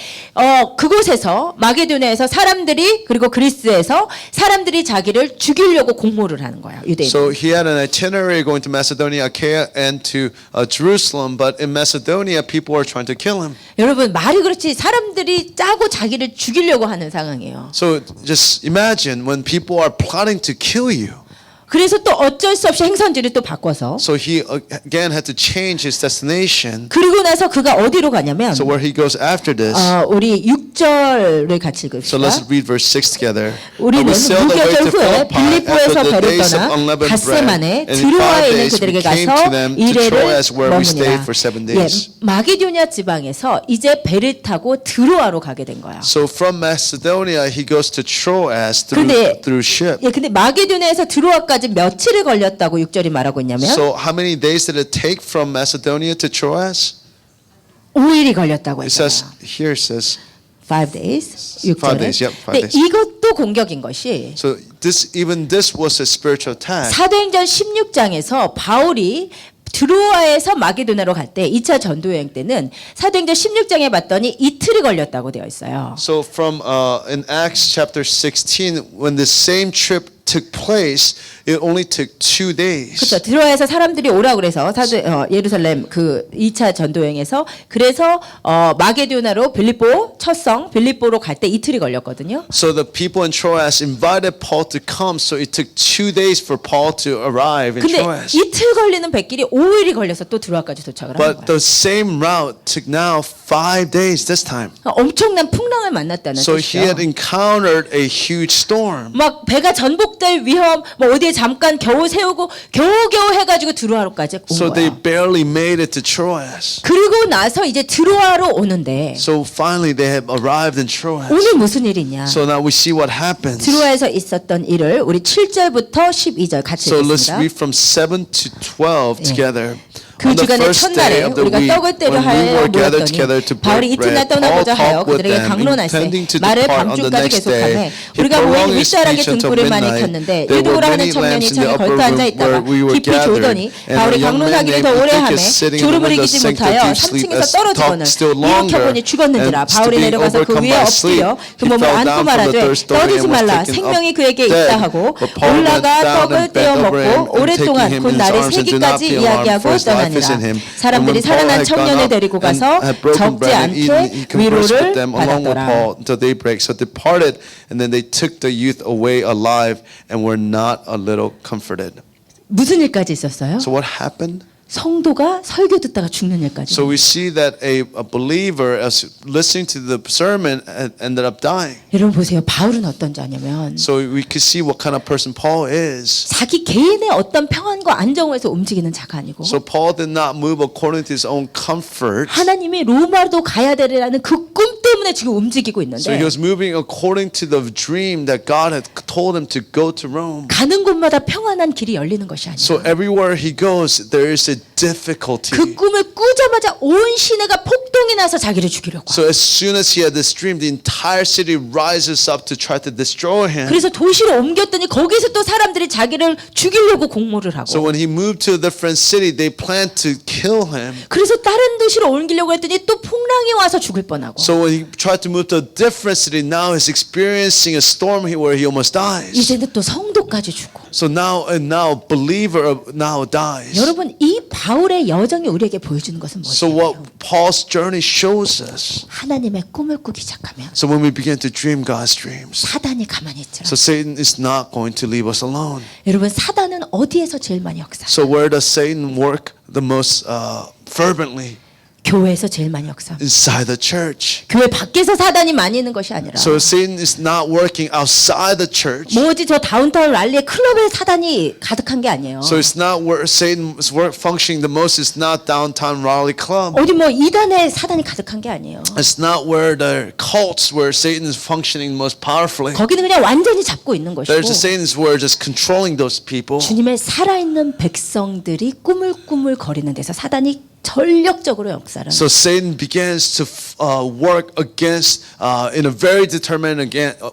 그곳에서 마게도냐에서 사람들이 그리고 그리스에서 사람들이 자기를 죽이려고 공모를 하는 거예요. 유대인. So he had an itinerary going to Macedonia, Achaia, and to Jerusalem. But in Macedonia, people were trying to kill him. 여러분 말이 그렇지 사람들이 짜고 자기를 죽이려고 하는 상황이에요. So just imagine when people are plotting to kill you. 그래서 또 어쩔 수 없이 행선지를 또 바꿔서 So he again had to change his destination. 그리고 나서 그가 어디로 가냐면 So where he goes after this. 우리 6절을 같이 So 읽읍시다. let's read verse 6 together. 우리는 And we sailed away 무교절 to 후에 Philippi 빌립보에서 after the 배를 days of 떠나 unleavened bread. 갓세만에 And in 드로아에 5 있는 days we 그들에게 came 가서 to them to 이래를 Troas where we stayed 머무니라. for 7 days. 마게도냐 지방에서 이제 배를 타고 드로아로 가게 된 거야. So from Macedonia he goes to Troas 근데 through ship. 근데 마게도냐에서 드로아까지 며칠을 걸렸다고 6절이 말하고 있냐면 So how many days did it take from Macedonia to Troas? 5일이 걸렸다고 It 했잖아요. says here it says 5 days. 5 days, yep, 5 근데 days. 이것도 공격인 것이 so this was a spiritual attack. 사도행전 16장에서 바울이 드로아에서 마게도나로 갈 때 2차 전도 여행 때는 사도행전 16장에 봤더니 이틀이 걸렸다고 되어 있어요. So from in Acts chapter 16, when the same trip took place, it only took 2 days. 그렇죠. 드로아에서 사람들이 오라고 그래서 예루살렘 그 2차 전도 여행에서 그래서 마게도나로 빌립보 첫성 빌립보로 갈 때 이틀이 걸렸거든요. So the people in Troas invited Paul to come, so it took 2 days for Paul to arrive in 근데 Troas. 이틀 걸리는 백길이 5일이 걸려서 또 드로아까지 도착을 한 But 거예요. the same route took now 5 days this time. 엄청난 풍랑을 만났다는 So he had 뜻이죠. encountered a huge storm. 막 배가 전복될 위험, 뭐 어디에 잠깐 겨우 세우고 겨우겨우 해가지고 드로아로까지 온 So they 거예요. barely made it to Troas. 그리고 나서 이제 드로아로 오는데 So finally they have arrived in Troas. 오늘 무슨 일이 있냐? So now we see what happens. 드로아에서 있었던 일을 우리 7절부터 12절 같이 So let's 읽겠습니다. read from 7 to 12 together. 그 On the 주간의 first day 첫날에 of the 우리가 week, 떡을 떼려 when we 하여 were gathered together to 모였더니 바울이 break 이튿날 bread, Paul 떠나고자 하여 talked with 그들에게 them, 강론할세 intending to 말을 depart on the 밤중까지 next 계속하매 day. He 우리가 모인 prolonged his 윗사랑의 speech until 등불을 많이 midnight. 켰는데 There were 유두고라 하는 many 청년이 lamps in 창에 the upper 걸터 room 앉아 있다가 where we were 깊이 gathered, 졸더니 and 바울이 a young man 강론하기를 named 더 오래 하매 Eutychus sitting in the 졸음을 window 이기지 sank to 못하여 deep sleep 3층에서 as 떨어지거늘 talked still 일으켜보니 longer, 죽었는지라 and 바울이 being 내려가서 그 overcome 위에 by 엎드려 sleep, 그 he 몸을 fell 안고 down from the 말하되 third story 떠들지 and was 말라 taken 생명이 up 그에게 dead. 있다 하고 But Paul went 올라가 down 떡을 and bent 떼어 over him, 먹고 and 오랫동안 taking him 곧 in his 날의 arms and did not 세기까지 be alarmed, 이야기하고 for his life is 떠나니라. in him. And 사람들이 when Paul 살아난 had gone 청년을 up 데리고 and 가서 had broken 적지 bread and eaten, he 않게 conversed with 위로를 them along with 받았더라. Paul until daybreak. So departed, and then they took the youth away alive and were not a little comforted. 무슨 일까지 있었어요? So what happened? 성도가 설교 듣다가 죽는 일까지. So we see that a believer, as listening to the sermon, ended up dying. 여러분 보세요. 바울은 어떤 자냐면 So we could see what kind of person Paul is. 자기 개인의 어떤 평안과 안정에서 움직이는 자가 아니고 So Paul did not move according to his own comfort. 하나님이 로마로 가야 되라는 그 꿈 때문에 지금 움직이고 So he 있는데 was moving according to the dream that God had told him to go to Rome. 가는 곳마다 평안한 길이 열리는 것이 So 아니라 everywhere he goes, there is a difficulty. 그 꿈을 꾸자마자 온 시내가 폭동이 나서 자기를 죽이려고 하고 So as soon as he had this dream, the entire city rises up to try to destroy him. 그래서 도시로 옮겼더니 거기서 또 사람들이 자기를 죽이려고 공모를 So 하고 when he moved to a different city, they planned to kill him. 그래서 다른 도시로 옮기려고 했더니 또 풍랑이 와서 죽을 뻔하고 So when he tried to move to a different city, now he's experiencing a storm where he almost dies. 이제는 또 성도까지 죽고 So now believer now dies. 여러분 이 바울의 여정이 우리에게 보여주는 것은 So 무엇이에요? what Paul's journey shows us. 하나님의 꿈을 꾸기 시작하면 So when we begin to dream God's dreams, 사단이 가만히 있지 않아요. so Satan is not going to leave us alone. 여러분 사단은 어디에서 제일 많이 역사? So where does Satan work the most fervently? 교회에서 제일 많이 역사. Inside the church. 교회 밖에서 사단이 많이 있는 것이 아니라 So Satan is not working outside the church. 뭐지 저 다운타운 랄리의 클럽에 사단이 가득한 게 아니에요. So it's not where Satan's work functioning the most. It's not downtown Raleigh Club. 어디 뭐 이단에 사단이 가득한 게 아니에요. It's not where the cults where Satan is functioning most powerfully. 거기는 그냥 완전히 잡고 있는 것이고 There's a Satan's where just controlling those people. 주님의 살아있는 백성들이 꾸물꾸물 거리는 데서 사단이 전력적으로 역사를 So Satan begins to work against, in a very determined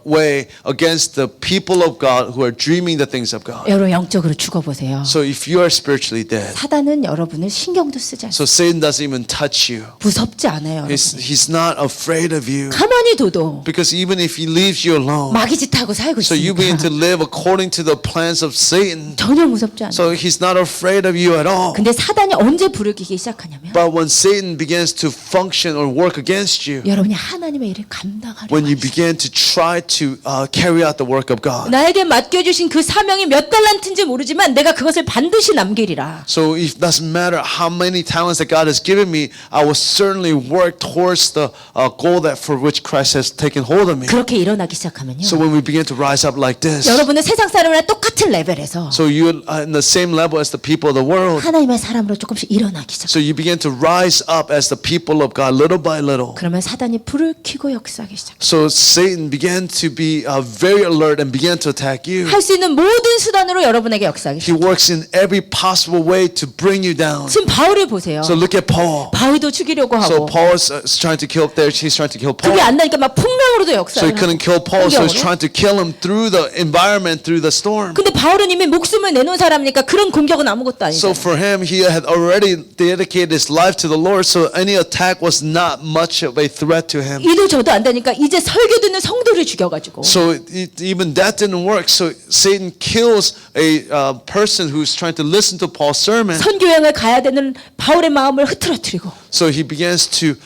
way, against the people of God who are dreaming the things of God. 여러분 영적으로 죽어보세요. So if you are spiritually dead, 사단은 여러분을 신경도 쓰지 않아요. so Satan doesn't even touch you. 무섭지 않아요. 여러분. He's not afraid of you. 가만히 둬도 Because even if he leaves you alone, 마귀짓하고 살고 so you begin to 있으니까 live according to the plans of Satan. 전혀 무섭지 않아요. So he's not afraid of you at all. 근데 사단이 언제 부르기기 시작하냐면 But when Satan begins to function or work against you, 여러분이 하나님의 일을 감당하려고 when you 하시죠. begin to try to carry out the work of God. 나에게 맡겨주신 그 사명이 몇 달란트인지 모르지만 내가 그것을 반드시 남기리라. So it doesn't matter how many talents that God has given me, I will certainly work towards the goal that for which Christ has taken hold of me. 그렇게 일어나기 시작하면요. So when we begin to rise up like this, 여러분은 세상 사람이랑 똑같은 레벨에서 so you're in the same level as the people of the world. 하나님의 사람으로 조금씩 일어나기 시작. So you he began to rise up as the people of God little by little. 그러면 사단이 불을 켜고 역사하기 시작. So Satan began to be very alert and began to attack you. 할 수 있는 모든 수단으로 여러분에게 역사하기 He 시작. works in every possible way to bring you down. 지금 바울을 보세요. So look at Paul. 바울도 죽이려고 So 하고 Paul is trying to kill there. He's trying to kill Paul. 그게 안 나니까 막 풍랑으로도 So he 역사를 couldn't 하고 kill Paul. So he's 공격으로. trying to kill him through the environment, through the storm. 근데 바울은 이미 목숨을 내놓은 사람이니까 그런 공격은 아무것도 So 아니죠. for him, he had already dedicated his life to the Lord. So any attack was not much of a threat to him. 이도 저도 안 되니까 이제 설교 듣는 성도를 죽여가지고 So even that didn't work. So Satan kills a person who's trying to listen to Paul's sermon. 선교 여행을 가야 되는 바울의 마음을 흐트러뜨리고 So he begins to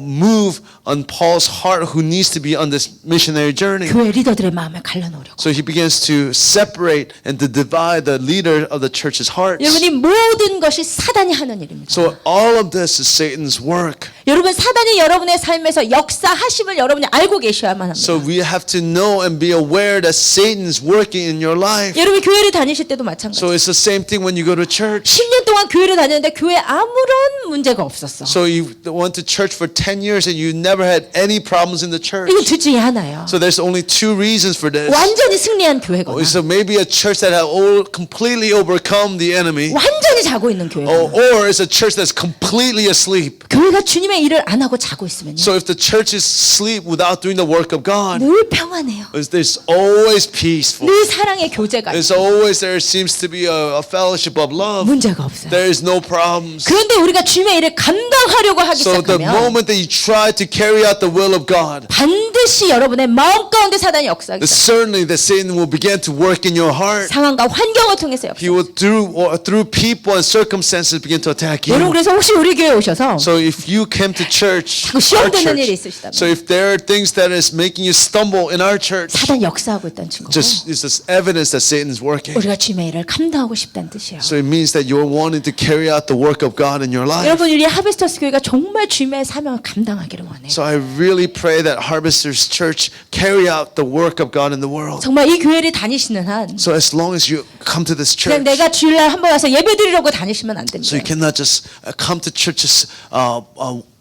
move on Paul's heart, who needs to be on this missionary journey. 교회 리더들의 마음을 갈라놓으려고. So he begins to separate and to divide the leader of the church's hearts. 여러분이 모든 것이 사단이 하는 일입니다. So all of this is Satan's work. 여러분 사단이 여러분의 삶에서 역사하심을 여러분이 알고 계셔야만 합니다. So we have to know and be aware that Satan is working in your life. 여러분 교회를 다니실 때도 마찬가지. So it's the same thing when you go to church. 10년 동안 교회를 다녔는데 교회에 아무런 문제가 없었어. So you went to church for 10 years and you never had any problems in the church. 이거 둘 중에 하나예요. So there's only two reasons for this. 완전히 승리한 교회거나 So maybe a church that had completely overcome the enemy, 완전히 자고 있는 교회거나 or it's a church that's completely asleep. 교회가 주님의 일을 안 하고 자고 있으면요 So if the church is asleep without doing the work of God, 늘 평안해요. there's always peaceful. 늘 사랑의 교제가 There's 있어요. always there seems to be a fellowship of love. 문제가 없어요. There is no problems. 그런데 우리가 주님의 일을 감당하려고 하기 So the 시작하면 moment that you try to carry out the will of God, 반드시 여러분의 마음 가운데 사단이 역사하기 시작해요. certainly that Satan will begin to work in your heart. 상황과 환경을 통해서 He 역사해요. will through people and circumstances begin to attack 여러분 you. 그래서 혹시 우리 교회 오셔서 So if you came to church, 자꾸 시험 our 되는 일이 church, 있으시다면 so if there are things that is making you stumble in our church, 사단이 역사하고 있다는 증거고 just it's just evidence that Satan is working. 우리가 주님의 일을 감당하고 싶다는 뜻이에요. So it means that you're wanting to carry out the work of God in your life. 여러분 우리 하베스터스 교회가 정말 주님의 사명을 감당하기를 원해요. So I really pray that Harvesters Church carry out the work of God in the world. 정말 이 교회를 다니시는 한 So as long as you come to this 그냥 church, 내가 주일날 한번 와서 예배드리려고 다니시면 안 됩니다. so you cannot just come to churches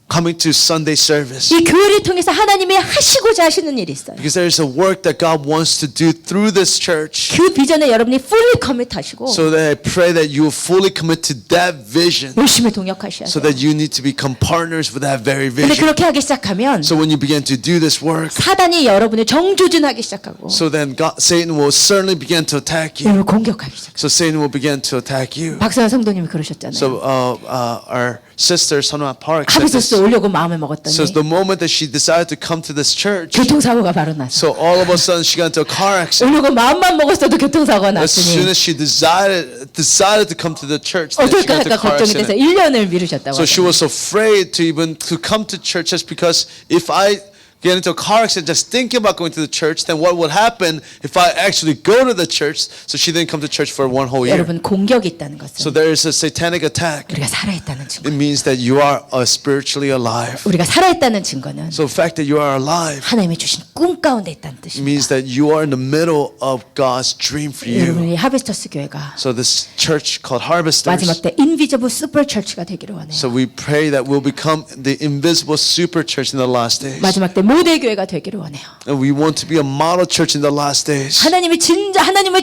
coming to Sunday service. 이 교회를 통해서 하나님이 하시고자 하시는 일이 있어요. Because there is a work that God wants to do through this church. 그 비전에 여러분이 fully commit 하시고 So that I pray that you will fully commit to that vision. 열심히 동역하셔야 So 돼요. that you need to become partners with that very 근데 vision. 그렇게 하기 시작하면 So when you begin to do this work, 사단이 여러분을 정조준하기 시작하고 so then Satan will certainly begin to attack you. 여러분을 공격하기 시작해요. So Satan will begin to attack you. 박사현 성도님이 그러셨잖아요. So our sister Sonoma Park said 하베스터스 this. 오려고 마음을 먹었더니 So the moment that she decided to come to this church, 교통사고가 바로 났어요. so all of a sudden she got into a car accident. 오려고 마음만 먹었어도 교통사고가 As soon 났으니 as she decided to come to the church, then she 어떨까 got into a 할까 car 걱정이 돼서 accident. 1년을 미루셨다고 So she 하더라고요. was afraid to even to come to church just because if I get into a car accident just thinking about going to the church, then what would happen if I actually go to the church? So she didn't come to church for 1 whole year. 여러분 공격이 있다는 So 것은 there is a satanic attack. 우리가 살아있다는 증거. It means that you are spiritually alive. 우리가 살아있다는 증거는 So the fact that you are alive, 하나님이 주신 꿈 가운데 있다는 it 뜻입니다. means that you are in the middle of God's dream for 여러분 you. 이 하베스터스 교회가 So this church called Harvesters, 마지막 때 인비저블 슈퍼 처치가 되기를 원해요. so we pray that we'll become the invisible super church in the last days. 마지막 때 모델 교회가 되기를 원해요. And we want to be a model church in the last days. 하나님을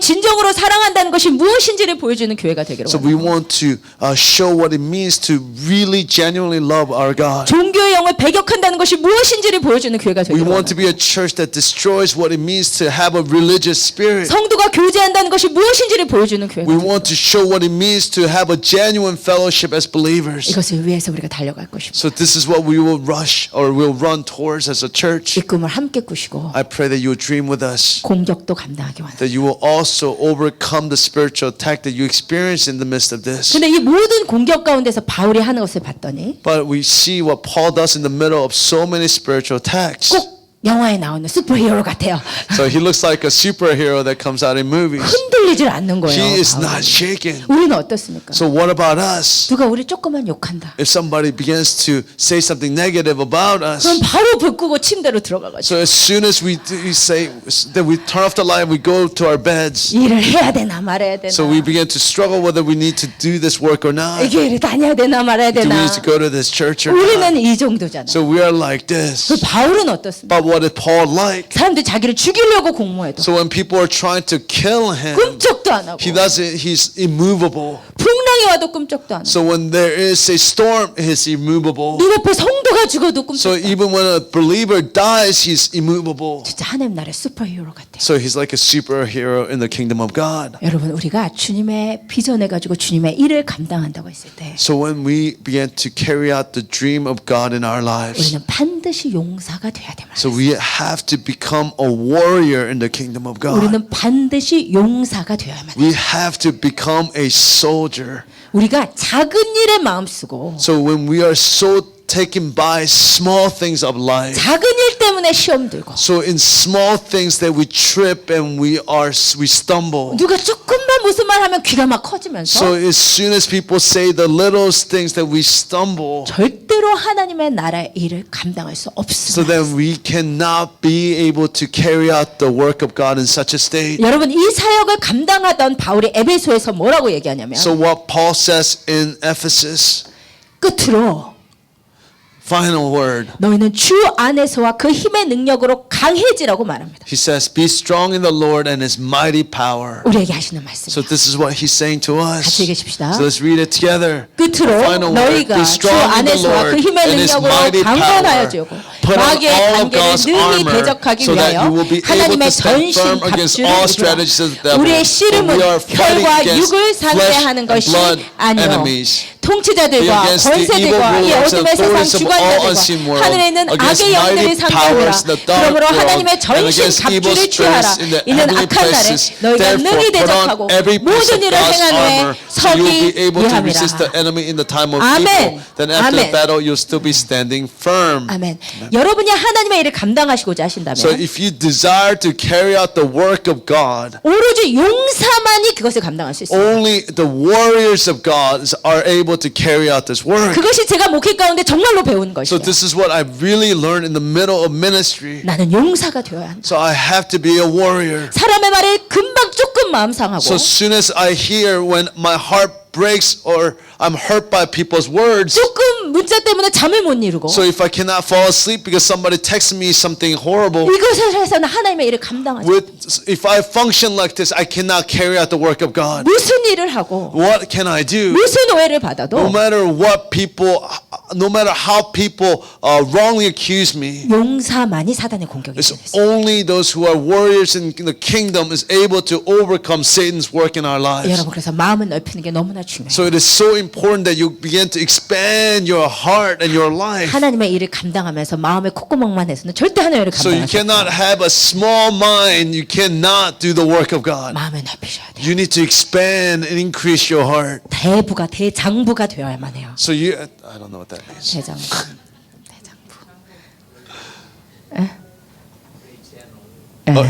진정으로 사랑한다는 것이 무엇인지를 보여주는 교회가 되기를 So we 원해요. want to show what it means to really genuinely love our God. 종교의 영을 배격한다는 것이 무엇인지를 보여주는 교회가 We 되기를 want to 원해요. be a church that destroys what it means to have a religious spirit. 성도가 교제한다는 것이 무엇인지를 보여주는 교회가 We 되기를 want to show what it means to have a genuine fellowship as believers. 이것을 위해서 우리가 달려갈 것입니다. So this is what we will rush or will run towards as a church. 이 꿈을 함께 꾸시고 I pray that you will dream with us, 공격도 감당하기 원해요. that you will also overcome the spiritual attack that you experience in the midst of this. 근데 이 모든 공격 가운데서 바울이 하는 것을 봤더니 But we see what Paul does in the middle of so many spiritual attacks. 꼭 영화에 나오는 슈퍼히어로 같아요. So he looks like a superhero that comes out in movies. 흔들리질 않는 거예요. He is 바울은. not shaken. 우리는 어떻습니까? So what about us? 누가 우리 조금만 욕한다. If somebody begins to say something negative about us, 그럼 바로 불 끄고 침대로 들어가가지고 so as soon as we say that we turn off the light, we go to our beds. 일을 해야 되나 말아야 되나. So we begin to struggle whether we need to do this work or not. 이 교회를 다녀야 되나 말아야 Do we 되나. need to go to this church or not? 우리는 이 정도잖아. So we are like this. 그 바울은 어떻습니까? But what is Paul like? 사람들이 자기를 죽이려고 공모해도 So when people are trying to kill him, 끔찍도 안 하고 he's immovable. 풍랑이 와도 끔찍도 안 하고 So when there is a storm, he's immovable. 눈앞에 성도가 죽어도 So 끔찍도 안 하고 even when a believer dies, he's immovable. 진짜 하나님 나라의 슈퍼히어로 같아요. So he's like a superhero in the kingdom of God. 여러분 우리가 주님의 비전해 가지고 주님의 일을 감당한다고 했을 때 So when we begin to carry out the dream of God in our lives, 우리는 반드시 용사가 돼야 됩니다. so we have to become a warrior in the kingdom of God. 우리는 반드시 용사가 되어야만 해요. We have to become a soldier. 우리가 작은 일에 마음 쓰고 So when we are so taken by small things of life, 작은 일 때문에 시험 들고 so in small things that we trip and we stumble. 누가 조금만 무슨 말 하면 귀가 막 커지면서 So as soon as people say the littlest things that we stumble, 절대로 하나님의 나라의 일을 감당할 수 so 없습니다. then we cannot be able to carry out the work of God in such a state. 여러분 이 사역을 감당하던 바울이 에베소에서 뭐라고 얘기하냐면 So what Paul says in Ephesus, 끝으로 final word, 너희는 주 안에서와 그 힘의 능력으로 강해지라고 말합니다. he says, be strong in the Lord and his mighty power. 우리에게 하시는 So 말씀이에요. this is what he's saying to us. 같이 읽으십시다. So let's read it together. 끝으로 Final word, 너희가 be 주 strong in the 안에서와 그 Lord 힘의 and his 능력으로 mighty 강건하여 power. 지고 Put on 마귀의 all of 관계를 God's 능히 armor 대적하기 so that 위하여 you will be able 하나님의 to stand 전신 firm against 갑주를 all 입으라. strategies of the devil. 우리의 For 씨름은 we are fighting 혈과 against 육을 상대하는 flesh 것이 and blood 아니요 enemies. 통치자들과 against the evil 권세들과 이 rulers and 어둠의 세상 authorities of all 주관자들과 unseen world, 하늘에 있는 against 악의 영들을 mighty 상대하라. powers in the dark 그러므로 world, 하나님의 and 전신 against evil 갑주를 취하라. spirits in the 이는 heavenly 악한 날에 places. 너희가 Therefore, 능히 put on 대적하고 every piece 모든 of 일을 God's 행한 후에 armor, so you'll be 서기 able to resist the 위함이라. enemy in the time of 아멘. evil. Then after the 아멘. battle, you'll still be standing firm. 아멘. 여러분이 하나님의 일을 감당하시고자 하신다면 So if you desire to carry out the work of God, 오로지 용사만이 그것을 감당할 수 있어요. only the warriors of God are able to carry out this work. 그것이 제가 목회 가운데 정말로 배운 So 것이에요. this is what I really learned in the middle of ministry. 나는 용사가 되어야 한다. So I have to be a warrior. 사람의 말에 금방 조금 마음 상하고 So as soon as I hear when my heart breaks or I'm hurt by people's words, 조금 문자 때문에 잠을 못 이루고 so if I cannot fall asleep because somebody texts me something horrible, 이것을 해서는 하나님의 일을 감당하지 if I function like this, I cannot carry out the work of God. 무슨 일을 하고 What can I do? 무슨 오해를 받아도 No matter what people, no matter how people wrongly accuse me, 용사만이 사단의 공격이 it's 있어요. only those who are warriors in the kingdom is able to overcome Satan's work in our lives. 여러분 그래서 마음을 넓히는 게 너무나 중요해요. So it is so important that you begin to expand your heart and your life. 하나님의 일을 감당하면서 마음의 콧구멍만 해서는 절대 하나님의 일을 So you 감당할 수 cannot 없어요. have a small mind. You cannot do the work of God. 마음을 넓히셔야 돼요. You need to expand and increase your heart. 대부가 대장부가 되어야만 해요. So you, I don't know what that means. 대장부. 대장부.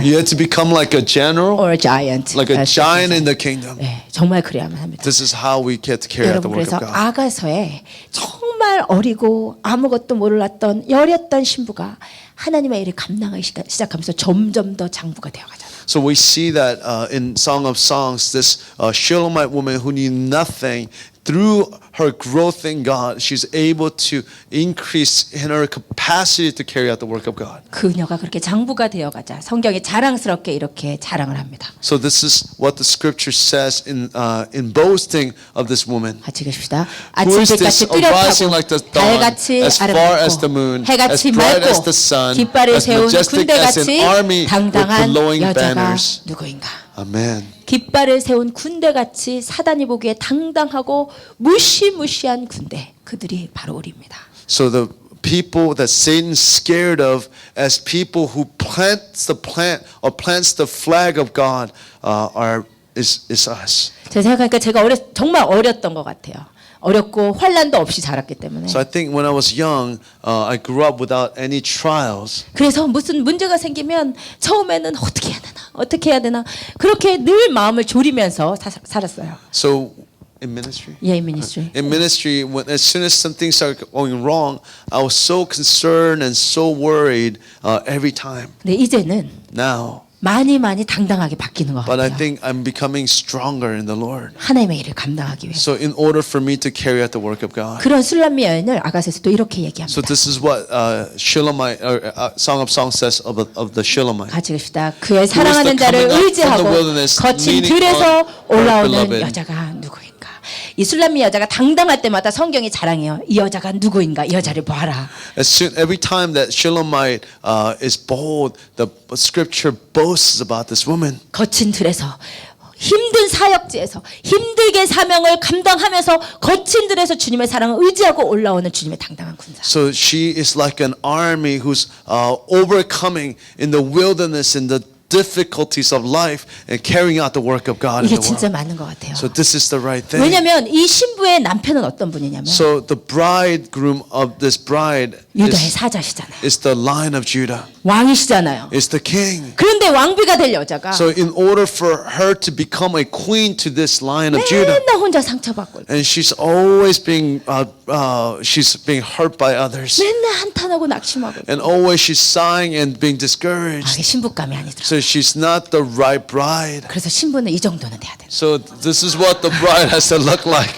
You have to become like a general, or giant. like a giant in the kingdom. 네, 정말 그래야만 합니다. This is how we get to carry out the 여러분 work 그래서 of God. 아가서에 정말 어리고 아무것도 몰랐던 여렸던 신부가 하나님의 일을 감당하기 시작하면서 점점 더 장부가 되어가잖아요. So we see that in Song of Songs, this Shulamite woman who knew nothing, through her growth in God, she's able to increase in her capacity to carry out the work of God. 그녀가 그렇게 장부가 되어가자 성경이 자랑스럽게 이렇게 자랑을 합니다. So this is what the scripture says in boasting of this woman. 같이 읽읍시다. Who is 아침빛같이 this arising like the 뚜렷하고 dawn, 달같이 as far as the 아름답고 moon, as 해같이 bright as 맑고 the sun, 깃발을 as 세운 majestic as an 군대같이 army with 당당한 blowing 여자가 banners? 누구인가? Amen. 깃발을 세운 군대같이 사단이 보기에 당당하고 무시무시한 군대, 그들이 바로 우리입니다. So the people that Satan's scared of as people who plants the flag of God is us. 제가 생각하니까 제가 정말 어렸던 것 같아요. 어렵고 환란도 없이 자랐기 때문에. So I think when I was young, I grew up without any trials. 그래서 무슨 문제가 생기면 처음에는 어떻게 해야 되나 그렇게 늘 마음을 졸이면서 살았어요. So in ministry? 예, ministry. In ministry, as soon as something started going wrong, I was so concerned and so worried every time. 네, 이제는 Now, 많이 당당하게 바뀌는 것 but I 같아요. think I'm becoming stronger in the Lord. 하나님의 일을 감당하기 위해서. So in order for me to carry out the work of God. 그런 술람미 여인을 아가서에서도 이렇게 얘기합니다. So this is what Shulamite, Song of Songs says of the Shulamite. 같이 갑시다. 그의 사랑하는 자를 coming up 의지하고 from the wilderness, 거친 leaning 들에서 on her 올라오는 beloved. 여자가 누구인가? 이 술람미 여자가 당당할 때마다 성경이 자랑해요. 이 여자가 누구인가? 이 여자를 보아라. Every time that Shulamite is bold, the scripture boasts about this woman. 거친 들에서 힘든 사역지에서 힘들게 사명을 감당하면서 거친 들에서 주님의 사랑을 의지하고 올라오는 주님의 당당한 군사. So she is like an army who's overcoming in the wilderness, in the difficulties of life, and carrying out the work of God in 이게 the 진짜 world. 맞는 것 같아요. So this is the right thing. 왜냐하면 이 신부의 남편은 어떤 분이냐면 So the bridegroom of this bride 유다의 사자시잖아요. is the Lion of Judah, 왕이시잖아요. is the king. 그런데 왕비가 될 여자가 So in order for her to become a queen to this Lion of Judah, 맨날 혼자 상처받고 and she's always being hurt by others, 맨날 한탄하고 낙심하고 and always she's sighing and being discouraged. 이게 신부감이 아니더라. So she's not the right bride. 그래서 신부는 이 정도는 돼야 돼. So this is what the bride has to look like.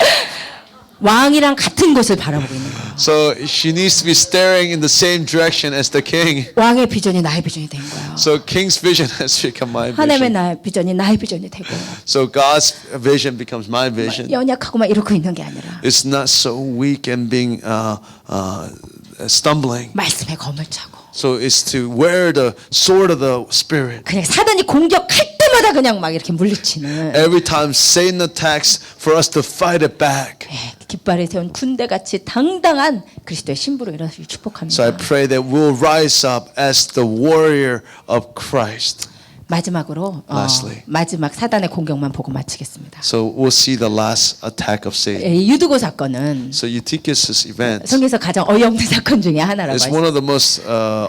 왕이랑 같은 곳을 바라보고 있는 거예요. So she needs to be staring in the same direction as the king. 왕의 비전이 나의 비전이 된 거예요. So king's vision has become my 하나님의 vision. 나의 비전이 나의 비전이 되고 So God's vision becomes my vision. 연약하고 막 이러고 있는 게 아니라 It's not so weak and being stumbling. 말씀의 검을 차고 So it's to wear the sword of the Spirit. 그냥 사단이 공격할 때마다 그냥 막 이렇게 물리치는 Every time Satan attacks, for us to fight it back. 깃발을 세운 군대같이 당당한 그리스도의 신부로 일어나길 So I 축복합니다. pray that we'll rise up as the warrior of Christ. 마지막으로 Lastly. 마지막 사단의 공격만 보고 마치겠습니다. So we'll see the last attack of Satan. 이 유두고 사건은 So Eutychus' event 성경에서 가장 어이없는 사건 중에 하나라고 is 했어요. one of the most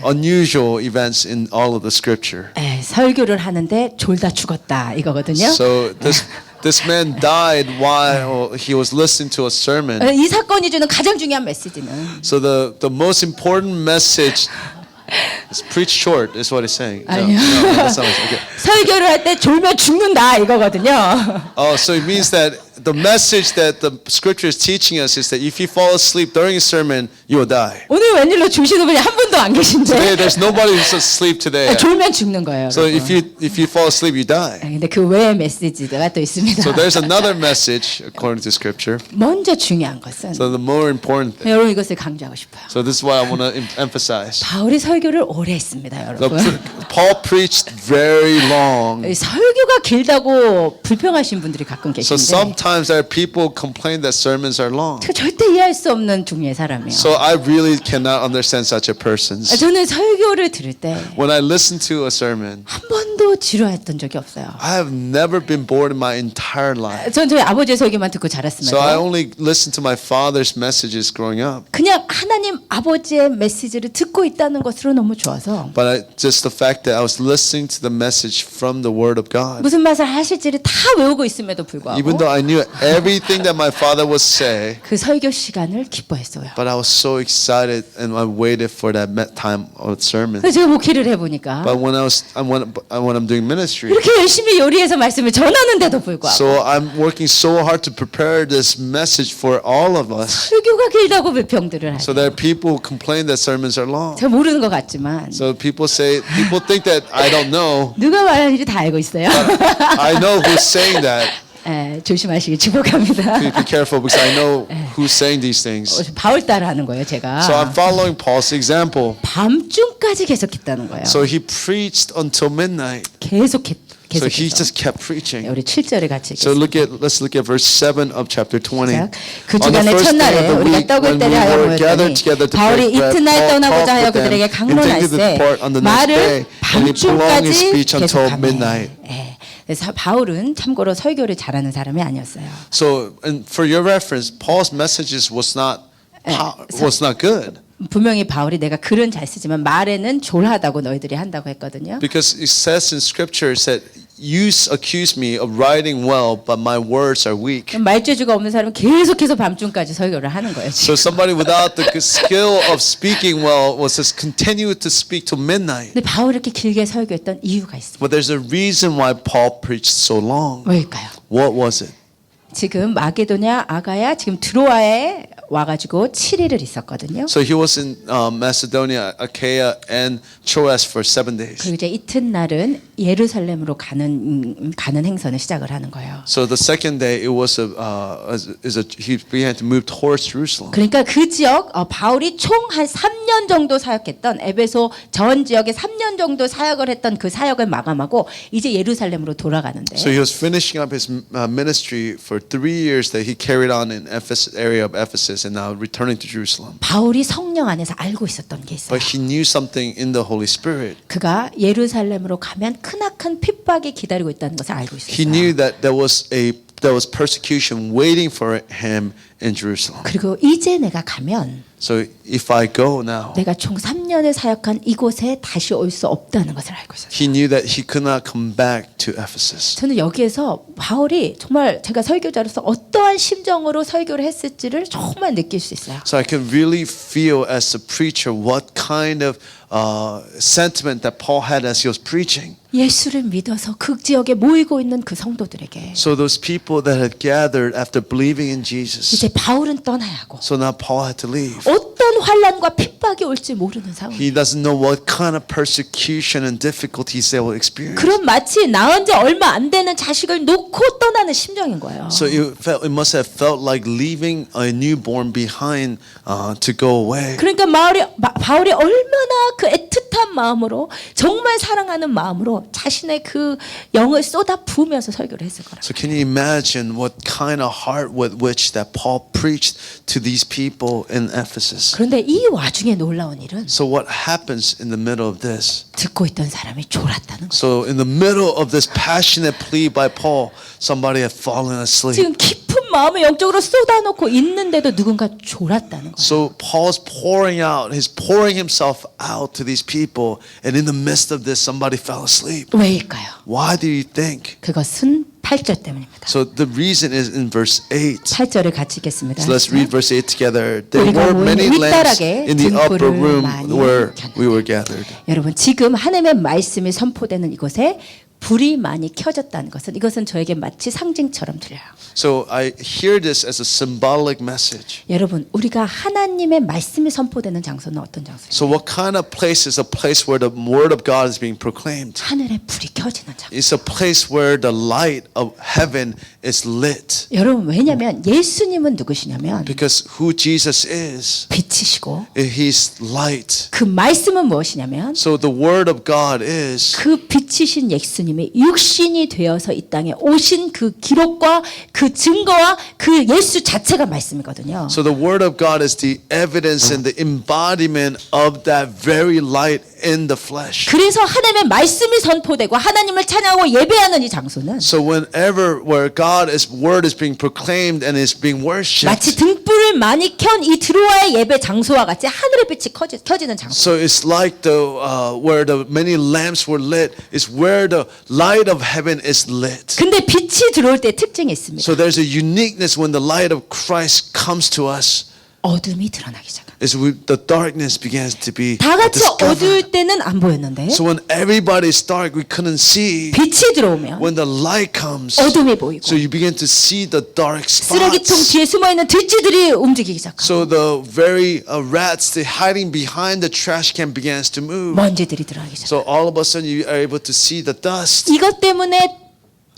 unusual events in all of the scripture. 설교를 하는데 졸다 죽었다 이거거든요. So this man died while he was listening to a sermon. 이 사건이 주는 가장 중요한 메시지는 So the most important message is preach short is what he's saying. 아니요. That's not okay. 설교를 할 때 졸면 죽는다 이거거든요. Oh, so it means that the message that the scripture is teaching us is that if you fall asleep during a sermon, you will die. 오늘 웬일로 주시는 분이 한 분도 안 Today, 계신데 there's nobody who's asleep today. 졸면 죽는 거예요. So 여러분. if you fall asleep, you die. 근데 그 외의 메시지가 또 있습니다. So there's another message according to scripture. 먼저 중요한 것은 So the more important thing. 여러분 이것을 강조하고 싶어요. So this is why I want to emphasize. 바울이 설교를 오래 했습니다, So 여러분. Paul preached very long. 설교가 길다고 불평하신 분들이 가끔 So 계신데 sometimes there are people complain that sermons are long. 그 절대 이해할 수 없는 종류의 사람이에요. So I really cannot understand such a person. 저는 설교를 들을 때 한 When I listen to a sermon, 번도 지루했던 적이 없어요. I have never been bored in my entire life. 전 저희 아버지의 설교만 듣고 So I 자랐습니다. only listened to my father's messages growing up. 그냥 하나님 아버지의 메시지를 듣고 있다는 것으로 너무 좋아서 But just the fact that I was listening to the message from the Word of God. 무슨 말을 하실지를 다 외우고 있음에도 불구하고 Even though I knew everything that my father would say, 그 설교 시간을 기뻐했어요. but I was so excited and I waited for that time of sermon. 그래서 제가 목회를 해보니까 But when I'm doing ministry, 이렇게 열심히 요리해서 말씀을 전하는데도 불구하고 so I'm working so hard to prepare this message for all of us. 설교가 길다고 불평들을 하죠. So there are people who complain that sermons are long. 제가 모르는 것 같지만 So people think that I don't know. 누가 말하는지 다 알고 있어요. I know who's saying that. 조심하시기 축복합니다. Be careful because I know who's saying these things. 바울 따라하는 거예요, 제가. So I'm following Paul's example. 밤중까지 계속했다는 거예요. So he preached until midnight. So he 계속해서. just kept preaching. 우리 7절에 같이 So 읽겠습니다. let's look at verse 7 of chapter 20. 시작. 그 On the 주간의 first day 첫날에 of the 우리가 week, 떡을 when we 떼려 하여 were gathered 모였더니 together to 바울이 break bread, 이튿날 Paul 떠나고자 talked 하여 with them 그들에게 and intended to 강론할세 depart on the next 말을 day, and he prolonged his 밤중까지 speech until 계속하매 midnight. 그래서 바울은 참고로 설교를 잘하는 사람이 아니었어요. So, and for your reference, Paul's messages was not good. 분명히 바울이 내가 글은 잘 쓰지만 말에는 졸하다고 너희들이 한다고 했거든요. Because it says in scripture that you accuse me of writing well, but my words are weak. 말재주가 없는 사람은 계속해서 밤중까지 설교를 하는 거예요. So somebody without the skill of speaking well was just continue to speak till midnight. 근데 바울이 이렇게 길게 설교했던 이유가 있습니다. But there's a reason why Paul preached so long. 왜일까요? What was it? 지금 마게도냐, 아가야, 지금 드로아에 와가지고 7일을 있었거든요. So he was in Macedonia, Achaia, and Troas for 7 days. 그리고 이제 이튿날은 예루살렘으로 가는 행선을 시작을 하는 거예요. So the second day, it was he began to move towards Jerusalem. 그러니까 그 지역 바울이 총 한 3년 정도 사역했던 에베소 전 지역에 3년 정도 사역을 했던 그 사역을 마감하고 이제 예루살렘으로 돌아가는데. So he was finishing up his ministry for 3 years that he carried on in Ephesus area of Ephesus, and now returning to Jerusalem. 바울이 성령 안에서 알고 있었던 게 있어요. But he knew something in the Holy Spirit. 그가 예루살렘으로 가면 크나큰 핍박이 기다리고 있다는 것을 알고 있었어요. He knew that there was persecution waiting for him in Jerusalem. 그리고 이제 내가 가면 So if I go now, 내가 총 3년을 사역한 이곳에 다시 올 수 없다는 것을 알고 있었어요. he knew that he could not come back to Ephesus. 저는 여기에서 바울이 정말 제가 설교자로서 어떠한 심정으로 설교를 했을지를 정말 느낄 수 있어요. So I can really feel as a preacher what kind of sentiment that Paul had as he was preaching. 예수를 믿어서 그 지역에 모이고 있는 그 성도들에게 So those people that had gathered after believing in Jesus. 이제 바울은 떠나야 하고 So now Paul had to leave. 어떤 환난과 핍박이 올지 모르는 상황. He doesn't know what kind of persecution and difficulties they will experience. 그럼 마치 낳은 지 얼마 안 되는 자식을 놓고 떠나는 심정인 거예요. So it must have felt like leaving a newborn behind to go away. 그러니까 바울이 얼마나 그 애틋한 마음으로 정말 사랑하는 마음으로 자신의 그 영을 쏟아 부으면서 설교를 했을 거라. So can you imagine what kind of heart with which that Paul preached to these people in Ephesus? 그런데 이 와중에 놀라운 일은 So what happens in the middle of this? 듣고 있던 사람이 졸았다는 거예요. So in the middle of this passionate plea by Paul, somebody had fallen asleep. 지금 깊은 마음을 영적으로 쏟아놓고 있는데도 누군가 졸았다는 거예요. So Paul's he's pouring himself out to these people, and in the midst of this, somebody fell asleep. 왜일까요? Why do you think? 그것은 8절 때문입니다. So the reason is in verse 8. 8절을 같이 읽겠습니다. So let's read verse 8 together. There 우리가 were many 모인 lamps 윗다락에 in the upper 등불을 room 많이 where 켰는데. we were gathered. 여러분 지금 하나님의 말씀이 선포되는 이곳에 불이 많이 켜졌다는 이것은 저에게 마치 상징처럼 들려요. So I hear this as a symbolic message. 여러분 우리가 하나님의 말씀이 선포되는 장소는 어떤 장소예요? So what kind of place is a place where the word of God is being proclaimed? 하늘에 불이 켜지는 장소. It's a place where the light of heaven is lit. 여러분 왜냐하면 예수님은 누구시냐면 Because who Jesus is, 빛이시고 He's light. 그 말씀은 무엇이냐면 So the word of God is 그 빛이신 예수님이 육신이 되어서 이 땅에 오신 그 기록과 그 증거와 그 예수 자체가 말씀이거든요. So the word of God is the evidence and the embodiment of that very light in the flesh. 그래서 하나님의 말씀이 선포되고 하나님을 찬양하고 예배하는 이 장소는 So whenever where God's word is being proclaimed and is being worshipped, 마치 등불을 많이 켠 이 드로아의 예배 장소와 같이 하늘의 빛이 켜지는 장소. so it's like where the many lamps were lit is where the light of heaven is lit. 근데 빛이 들어올 때 특징이 있습니다. So there's a uniqueness when the light of Christ comes to us. 어둠이 드러나기 시작합니다. Is the darkness begins to be 다 같이 discovered. 어두울 때는 안 보였는데 So when everybody's dark, we couldn't see. 빛이 들어오면 When the light comes, 어둠이 보이고 so you begin to see the dark 쓰레기통 spots. 뒤에 숨어 있는 들쥐들이 움직이기 시작하고 So the very rats, they hiding behind the trash can begins to move. 먼지들이 들어가기 시작. So all of a sudden you are able to see the dust. 이것 때문에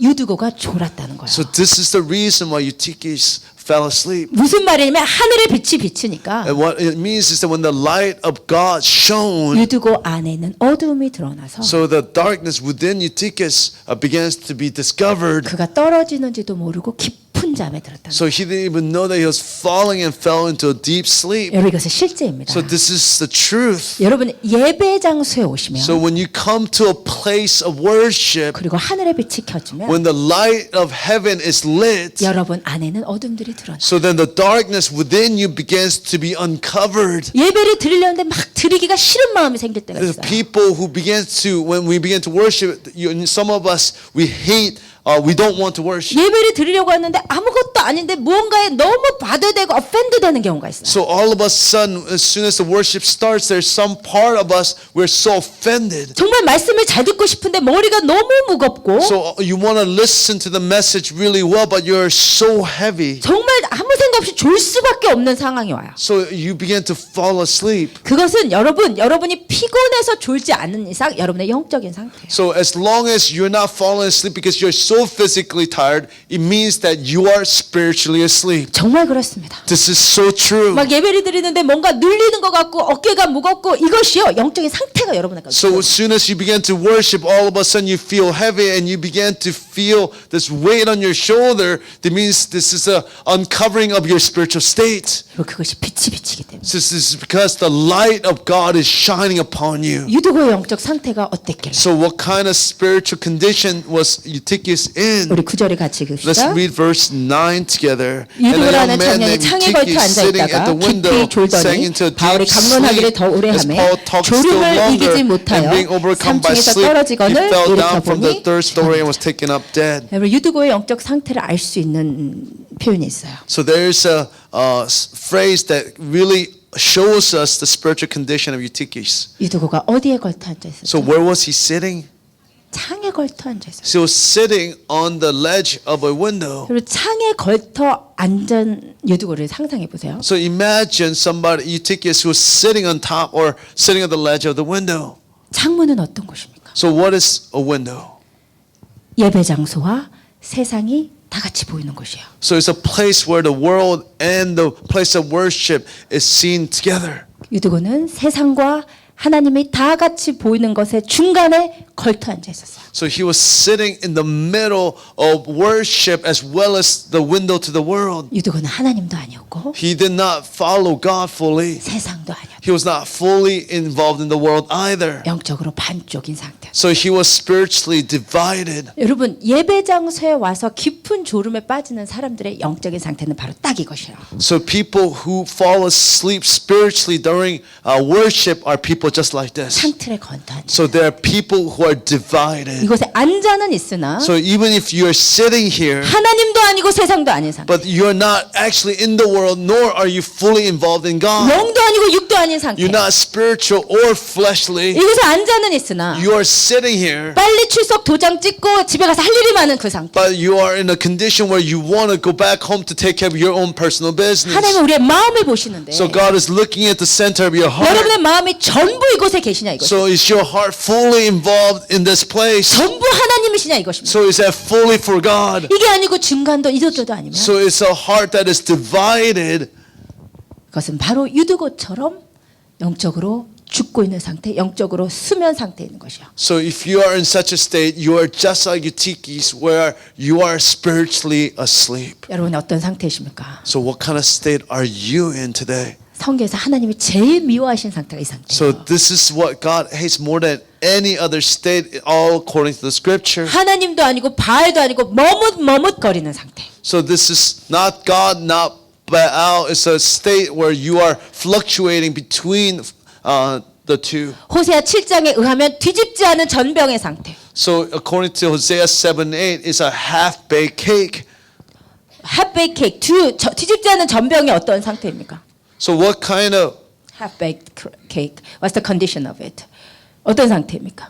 유두고가 졸았다는 거예요. So this is the reason why Eutychus fell asleep. 무슨 말이냐면 하늘의 빛이 비치니까 And what it means is that when the light of God shone, 유두고 안에는 어둠이 드러나서 so the darkness within Eutychus begins to be discovered. 그가 떨어지는지도 모르고 깊은 잠에 들었다. So he didn't even know that he was falling and fell into a deep sleep. 여러분 이것은 실제입니다. So this is the truth. 여러분 예배 장소에 오시면 So when you come to a place of worship, 그리고 하늘의 빛이 켜지면 when the light of heaven is lit, 여러분 안에는 어둠들이 드러나. so then the darkness within you begins to be uncovered. 예배를 드리려는데 막 드리기가 싫은 마음이 생길 때가 The 있어요. people who when we begin to worship, some of us, we hate, we don't want to worship. 예배를 드리려고 하는데 아무것도 아닌데 무언가에 너무 바드되고 offend 되는 경우가 있어요. So all of a sudden, as soon as the worship starts, there's some part of us, we're so offended. 정말 말씀을 잘 듣고 싶은데 머리가 너무 무겁고 So you want to listen to the message really well, but you're so heavy. 정말 아무 생각 없이 졸 수밖에 없는 상황이 와요. So you begin to fall asleep. 그것은 여러분이 피곤해서 졸지 않는 이상 여러분의 영적인 상태예요. So as long as you're not falling asleep because you're so physically tired, it means that you are spiritually asleep. 정말 그렇습니다. This is so true. 막 예배를 드리는데 뭔가 눌리는 것 같고 어깨가 무겁고 이것이요 영적인 상태가 여러분의 So as soon as you begin to worship, all of a sudden you feel heavy and you begin to feel this weight on your shoulder. That means this is a uncovering of your spiritual state. 그것이 빛이 비치기 때문에. This is because the light of God is shining upon you. 유두고의 영적 상태가 어땠길래? So what kind of spiritual condition was Eutychus in? 우리 구절을 같이 Let's 읽읍시다. read verse 9 together. And a 유두고라는 young man 청년이 named 창에 걸터 Eutychus sitting at the 앉아있다가 window 깊이 졸더니 sank into a 바울이 deep 강론하기를 sleep. 더 오래 As 하매 Paul talked still 졸음을 longer 이기지 and 못하여 being overcome by 3층에서 sleep, he 떨어지거늘 fell down from the 일으켜보니 third story and was taken up dead. 여러분 유두고의 영적 상태를 알 수 있는 표현이 있어요. So there's a phrase that really shows us the spiritual condition of Eutychus. 유두고가 어디에 걸터 앉아 So 있었죠? where was he sitting? 창에 걸터 앉아 있었어요. So he was sitting on the ledge of a window. 그리고 창에 걸터 앉은 유두고를 상상해 보세요. So imagine somebody, Eutychus, who was sitting on top or sitting on the ledge of the window. 창문은 어떤 곳입니까? So what is a window? 예배 장소와 세상이 다 같이 보이는 곳이에요. So it's a place where the world and the place of worship is seen together. 유두고는 세상과 하나님이 다 같이 보이는 것의 중간에 걸터 앉아 있었어요. So he was sitting in the middle of worship as well as the window to the world. 유두고는 하나님도 아니었고 He did not follow God fully. 세상도 아니었고 He was not fully involved in the world either. 영적으로 반쪽인 상태. So he was spiritually divided. 여러분 예배 장소에 와서 깊은 졸음에 빠지는 사람들의 영적인 상태는 바로 딱 이것이에요. So people who fall asleep spiritually during worship are people just like this. 창틀에 걸터 앉아. So there are people who are divided. 이곳에 앉아는 있으나 So even if you're sitting here, 하나님도 아니고 세상도 아닌 상태. but you're not actually in the world, nor are you fully involved in God. 영도 아니고 육도 아닌 상태. You're not spiritual or fleshly. 이곳에 앉아는 있으나 You are sitting here, 빨리 출석 도장 찍고 집에 가서 할 일이 많은 그 상태. but you are in a condition where you want to go back home to take care of your own personal business. 하나님은 우리의 마음을 보시는데 So God is looking at the center of your heart. 여러분의 마음이 전부 이곳에 계시냐 이것. So is your heart fully involved in this place? 전부 하나님이시냐 이것입니다. So is that fully for God? 이게 아니고 중간도 이도저도 아니면 So it's a heart that is divided. 그것은 바로 유두고처럼 영적으로 죽고 있는 상태, 영적으로 수면 상태에 있는 것이요. So if you are in such a state, you are just like Eutychus, where you are spiritually asleep. 여러분 어떤 상태이십니까? So what kind of state are you in today? 성경에서 하나님이 제일 미워하신 상태가 이 상태예요. So this is what God hates more than any other state, all according to the scripture. 하나님도 아니고 바알도 아니고 머뭇거리는 상태. So this is not God, not Baal. It's a state where you are fluctuating between the two. 호세아 7장에 의하면 뒤집지 않은 전병의 상태. So according to Hosea 7:8, it's a half-baked cake. half-baked cake, 뒤집지 않은 전병이 어떤 상태입니까? So what kind of half-baked cake. What's the condition of it? 어떤 상태입니까?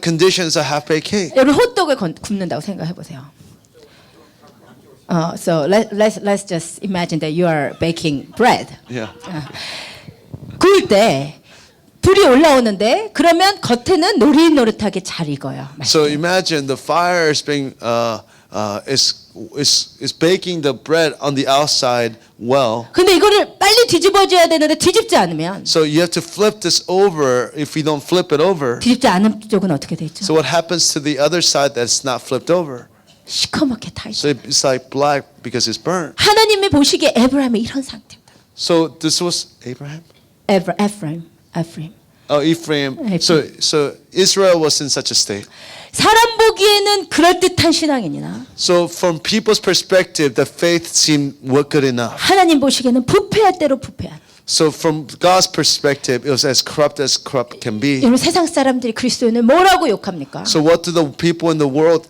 condition is a half-baked cake? 여러분 호떡을 굽는다고 생각해 보세요. So let's just imagine that you are baking bread. Yeah. 구울 때 불이 올라오는데 그러면 겉에는 노릇노릇하게 잘 익어요. So imagine the fire is being is baking the bread on the outside well. 근데 이거를 빨리 뒤집어줘야 되는데 뒤집지 않으면 So you have to flip this over. If you don't flip it over, 뒤집지 않은 쪽은 어떻게 되죠? so what happens to the other side that's not flipped over? 시커멓게 타 So 있어요. it's like black because it's burnt. 하나님이 보시기에 에브라임이 이런 상태입니다. So this was Abraham? 에프ra임. Oh, Ephraim. Ephraim. So Israel was in such a state. 사람 보기에는 그럴듯한 신앙이나 So from people's perspective, the faith seemed good enough. 하나님 보시기에는 부패할 대로 부패한. So from God's perspective, it was as corrupt can be. 여러분 세상 사람들이 그리스도인을 뭐라고 욕합니까? So what do the people in the world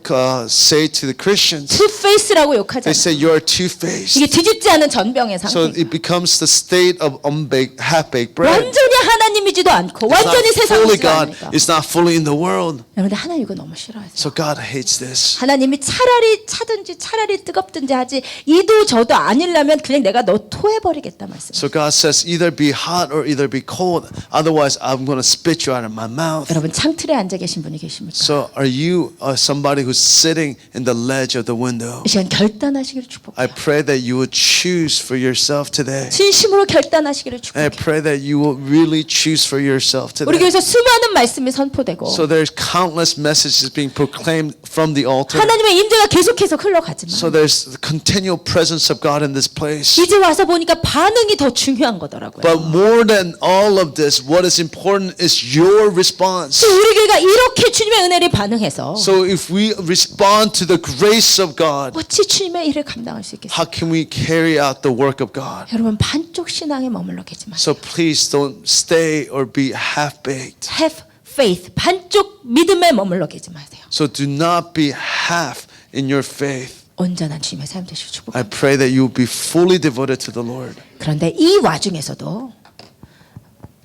say to the Christians? 투페이스라고 They 욕하잖아요. say you're two-faced. 이게 뒤집지 않은 전병의 So 상태. it becomes the state of unbaked, half-baked bread. 완전히 하나님이지도 않고 It's 완전히 not 세상이지도 fully God. 않으니까. It's not fully in the world. 그런데 하나님 이거 너무 싫어하세요. So God hates this. 하나님이 차라리 차든지 차라리 뜨겁든지 하지 이도 저도 아니려면 그냥 내가 너 토해버리겠다 말씀. So God says either be hot or either be cold. Otherwise, I'm going to spit you out of my mouth. 여러분 창틀에 앉아 계신 분이 계십니까? So are you somebody who's sitting in the ledge of the window? 이 시간 결단하시기를 축복해요. I pray that you would choose for yourself today. 진심으로 결단하시기를 And I 축복해요. pray that you will really choose for yourself 우리 today. 교회에서 수많은 말씀이 선포되고 So there's countless messages being proclaimed from the altar. 하나님의 임재가 계속해서 흘러가지만 So there's the continual presence of God in this place. 이제 와서 보니까 반응이 더 중요한 거더라고요. But more than all of this, what is important is your response. 또 우리 교회가 이렇게 주님의 은혜를 반응해서 So if we respond to the grace of God, 어찌 주님의 일을 감당할 수 있겠어요? how can we carry out the work of God? 여러분 반쪽 신앙에 머물러 계지 마세요. So please don't stay or be half-baked. Have faith. 반쪽 믿음에 머물러 계지 마세요. So do not be half in your faith. 온전한 주님의 삶 되시길 축복합니다. I pray that you will be fully devoted to the Lord. 그런데 이 와중에서도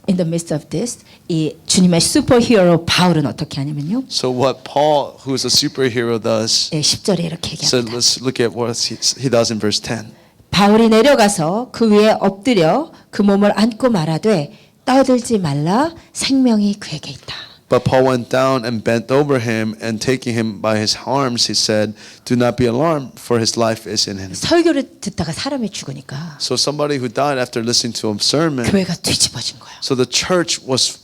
in the midst of this 이 주님의 슈퍼히어로 바울은 어떻게 하냐면요. So what Paul, who is a superhero, does, 10절에 이렇게 so 얘기합니다. let's look at what he does in verse 10. 바울이 내려가서 그 위에 엎드려 그 몸을 안고 말하되 떠들지 말라 생명이 그에게 있다. But Paul went down and bent over him, and taking him by his arms, he said, "Do not be alarmed, for his life is in him." 설교를 듣다가 사람이 죽으니까 So somebody who died after listening to a sermon, 교회가 뒤집어진 거예요. so the church was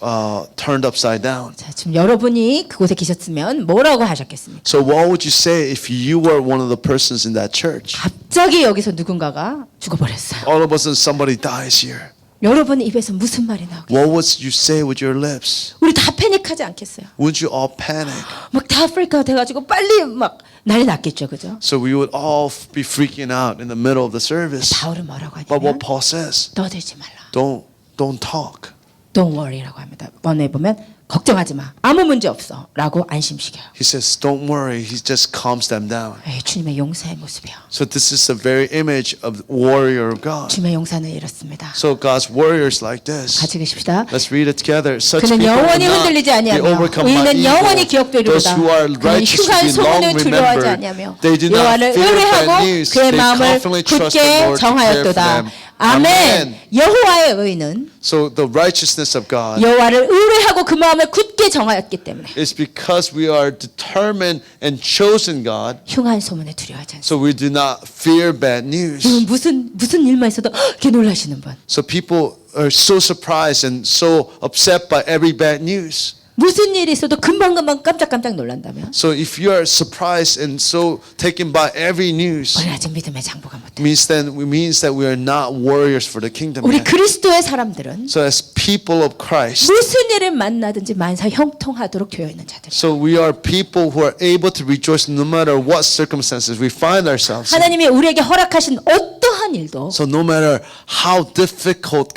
turned upside down. 자, 지금 여러분이 그곳에 계셨으면 뭐라고 하셨겠습니까? So what would you say if you were one of the persons in that church? 갑자기 여기서 누군가가 죽어버렸어요. All of a sudden somebody dies here. 여러분 입에서 무슨 말이 나오겠어요? What would you say with your lips? 우리 다 패닉하지 않겠어요? Would you all panic? 막 다 프리카 돼가지고 빨리 막 난리 났겠죠, 그죠? So we would all be freaking out in the middle of the service. 바울은 뭐라고 But 하냐면 what Paul says, 떠들지 말라. don't talk. Don't worry라고 합니다. 번호에 보면 걱정하지 마. 아무 문제 없어. 라고 안심시켜요. He says, don't worry. He just calms them down. 에이, 주님의 용사의 모습이요. So this is the very image of the warrior of God. 주님의 용사는 이렇습니다. So God's warriors like this. 같이 계십시다. Let's read it together. Such 그는 people will 영원히 not 흔들리지 be 아니하며 overcome by 의인은 영원히 evil. 기억도 Those 이루리다. who are 그는 righteous 흉한 will be long 소문을 두려워하지 remembered. 아니하며 They do not 여호와를 fear 의뢰하고 bad news. 그의 They 마음을 confidently trust the 굳게 Lord to care for 정하였도다. them. 아멘. Amen. 여호와의 의는 So the righteousness of God 여호와를 의뢰하고 그 마음을 굳게 정하였기 때문에 is because we are determined and chosen God. 흉한 소문에 두려워하지 않습니다. So we do not fear bad news. 무슨 일만 있어도 이렇게 놀라시는 분. So people are so surprised and so upset by every bad news. 무슨 일이 있어도 금방금방 깜짝깜짝 놀란다면 So if you are surprised and so taken by every news, 우리 아직 믿음의 장보가 못해. means that we are not warriors for the kingdom 우리 yet. 그리스도의 사람들은 So as people of Christ, 무슨 일을 만나든지 만사 형통하도록 되어 있는 자들. so we are people who are able to rejoice no matter what circumstances we find ourselves in. 하나님이 우리에게 허락하신 어떠한 일도 So no matter how difficult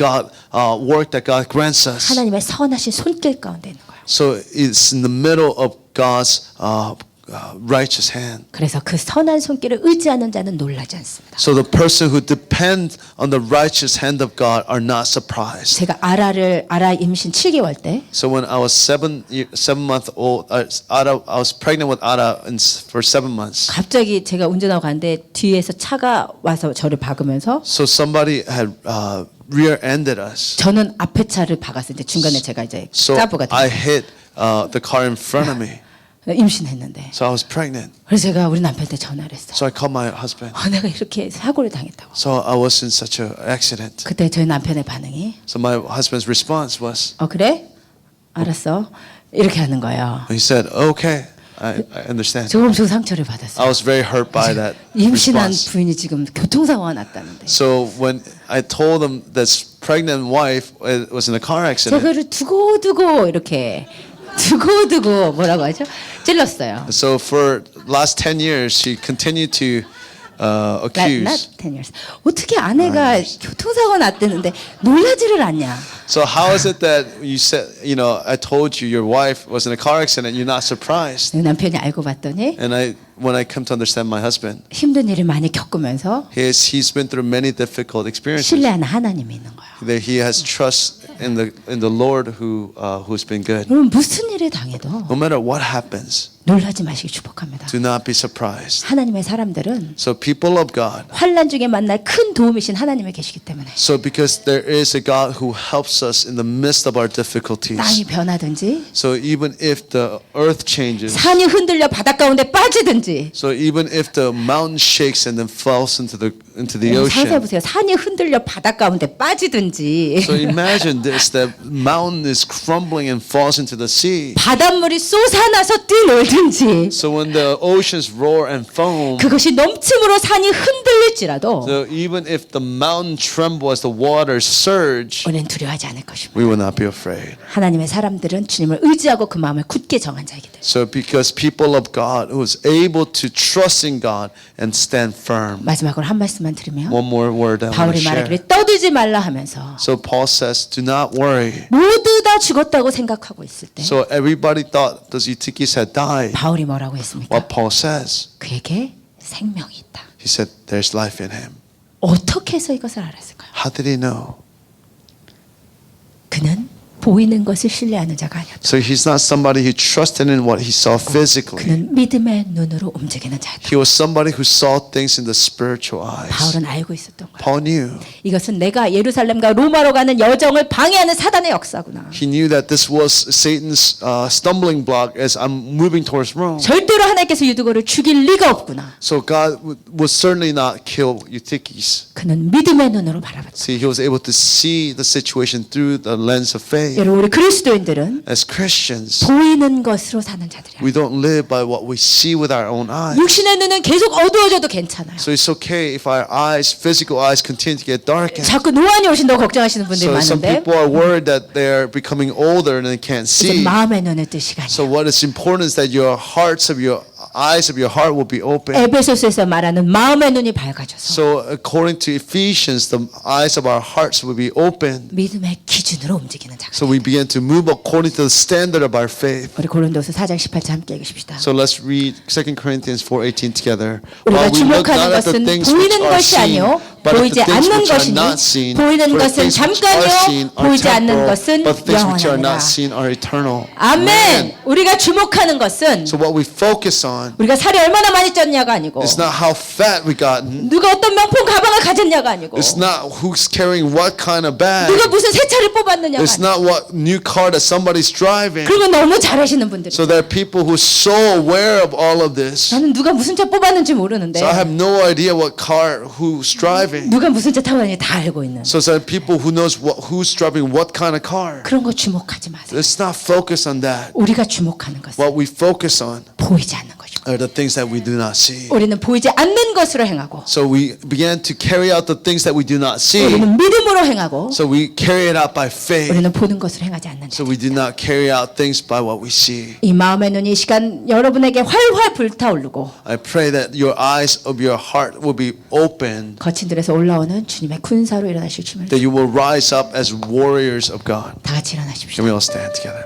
work that God grants us, 하나님의 선하신 손길 가운데 있는 거예요. so it's in the middle of God's righteous hand. 그래서 그 선한 손길을 의지하는 자는 놀라지 않습니다. So the person who depends on the righteous hand of God are not surprised. 제가 아라 임신 7개월 때 So when I was 7-month old, I was pregnant with Ada for 7 months. 갑자기 제가 운전하고 가는데 뒤에서 차가 와서 저를 박으면서 So somebody had rear-ended us. 저는 앞에 차를 박았어요. 이제 중간에 제가 이제 So 짜부가 I 됐어요. hit the car in front of me. 임신했는데. So I was pregnant. 그래서 제가 우리 남편한테 전화를 했어요. So I called my husband. 내가 이렇게 사고를 당했다고. So I was in such an accident. 그때 저희 남편의 반응이 So my husband's response was, 그래? 알았어. 이렇게 하는 거예요. he said, okay, I understand. 저 엄청 상처를 받았어요. I was very hurt by that 임신한 response. 부인이 지금 교통사고가 났다는데. So when I told them this pregnant wife was in a car accident, 저거를 두고 이렇게 두고 뭐라고 하죠? 찔렀어요. so for last 10 years she continued to accuse. Not 10 years. 어떻게 아내가 교통사고 났다는데 놀라지를 않냐? So how is it that you said, you know, I told you your wife was in a car accident, you're not surprised? 남편이 알고 봤더니 And when I come to understand my husband, 힘든 일을 많이 겪으면서 he's been through many difficult experiences. 신뢰하는 하나님이 있는 거예요. That he has trust in the Lord who's been good. 여러분 무슨 일을 당해도 No matter what happens, 놀라지 마시기 축복합니다. do not be surprised. 하나님의 사람들은 So people of God, 환난 중에 만날 큰 도움이신 하나님이 계시기 때문에 so because there is a God who helps us in the midst of our difficulties. 땅이 변하든지 So even if the earth changes, 산이 흔들려 바닷 가운데 빠지든지 so even if the mountain shakes and then falls into the ocean. 상상해보세요. 산이 흔들려 바닷 가운데 빠지든지 So imagine this: the mountain is crumbling and falls into the sea. 바닷물이 솟아나서 뛰놀든지 So when the oceans roar and foam, 그것이 넘침으로 산이 흔들릴지라도 so even if the mountain tremble as the waters surge, 우리는 두려워하지 않을 것입니다. we will not be afraid. 하나님의 사람들은 주님을 의지하고 그 마음을 굳게 정한 자이기 때문에 So because people of God who is able to trust in God and stand firm. 마지막으로 한 말씀만 드리면 One more word I want to 바울이 share. 말하기를 떠들지 말라 하면서 So Paul says, do not worry. 모두 다 죽었다고 생각하고 있을 때 So everybody thought the Eutychus had died. 바울이 뭐라고 했습니까? What Paul says, 그에게 생명이 있다. he said, there's life in him. 어떻게 해서 이것을 알았을까요? How did he know? 그는 보이는 것을 신뢰하는 자가 아니었다. So he's not somebody who trusted in what he saw physically. 그는 믿음의 눈으로 움직이는 자였다. He was somebody who saw things in the spiritual eyes. 바울은 알고 있었던 거예요. Paul knew. 이것은 내가 예루살렘과 로마로 가는 여정을 방해하는 사단의 역사구나. He knew that this was Satan's stumbling block as I'm moving towards Rome. 절대로 하나님께서 유두고를 죽일 리가 없구나. So God would certainly not kill Eutychus. 그는 믿음의 눈으로 바라봤다. See, he was able to see the situation through the lens of faith. 여러분 우리 그리스도인들은 As Christians, 보이는 것으로 사는 자들이야. we don't live by what we see with our own eyes. 육신의 눈은 계속 어두워져도 괜찮아요. So it's okay if our eyes, physical eyes, continue to get darkened. 자꾸 노안이 오신다고 걱정하시는 분들이 So some 많은데 people are worried that they're becoming older and they can't 이제 see. 마음의 눈을 뜰 시간이야. So what is important is that your eyes of your heart will be open. 에베소서에서 말하는 마음의 눈이 밝아져서 So according to Ephesians, the eyes of our hearts will be open. 믿음의 기준으로 움직이는 자가. So we begin to move according to the standard of our faith. 우리 고린도서 4장 18절 함께 읽으십시다. So let's read 2 Corinthians 4:18 together. 우리가 While we look 주목하는 not at the 것은 things which 보이는 are 것이 seen, 아니요 but at 보이지 the things 않는 which are 것이니 not seen. 보이는 For the 것은 things which are seen 잠깐이요 are 보이지 않는 temporal, 것은 but the things which are 영원하니라. not seen are eternal. 아멘. 우리가 주목하는 것은 So what we focus on 우리가 살이 얼마나 많이 쪘냐가 아니고 is not how fat we gotten. 누가 어떤 명품 가방을 가졌냐가 아니고 It's not who's carrying what kind of bag. 누가 무슨 새 차를 뽑았느냐가 It's 아니고 not what new car that somebody's driving. 그리고 너무 잘하시는 분들이 So there are people who are so aware of all of this. 나는 누가 무슨 차 뽑았는지 모르는데 So I have no idea what car who's driving. 누가 무슨 차 타고 다니는지 다 알고 있는 So there are people who knows who's driving what kind of car. 그런 거 주목하지 마세요. Let's not focus on that. 우리가 주목하는 것은 What we focus on 보이지 않는 것이고 are the things that we do not see. 우리는 보이지 않는 것으로 행하고 So we began to carry out the things that we do not see. 우리는 믿음으로 행하고 So we carry it out by faith. 우리는 보는 것으로 행하지 않는 So 자. we do not carry out things by what we see. 이 마음의 눈이 이 시간 여러분에게 활활 불타오르고 I pray that your eyes of your heart will be opened, 거친 들에서 올라오는 주님의 군사로 일어나실 주님을 that you will rise up as warriors of God. 다 같이 일어나십시오. Can we all stand together?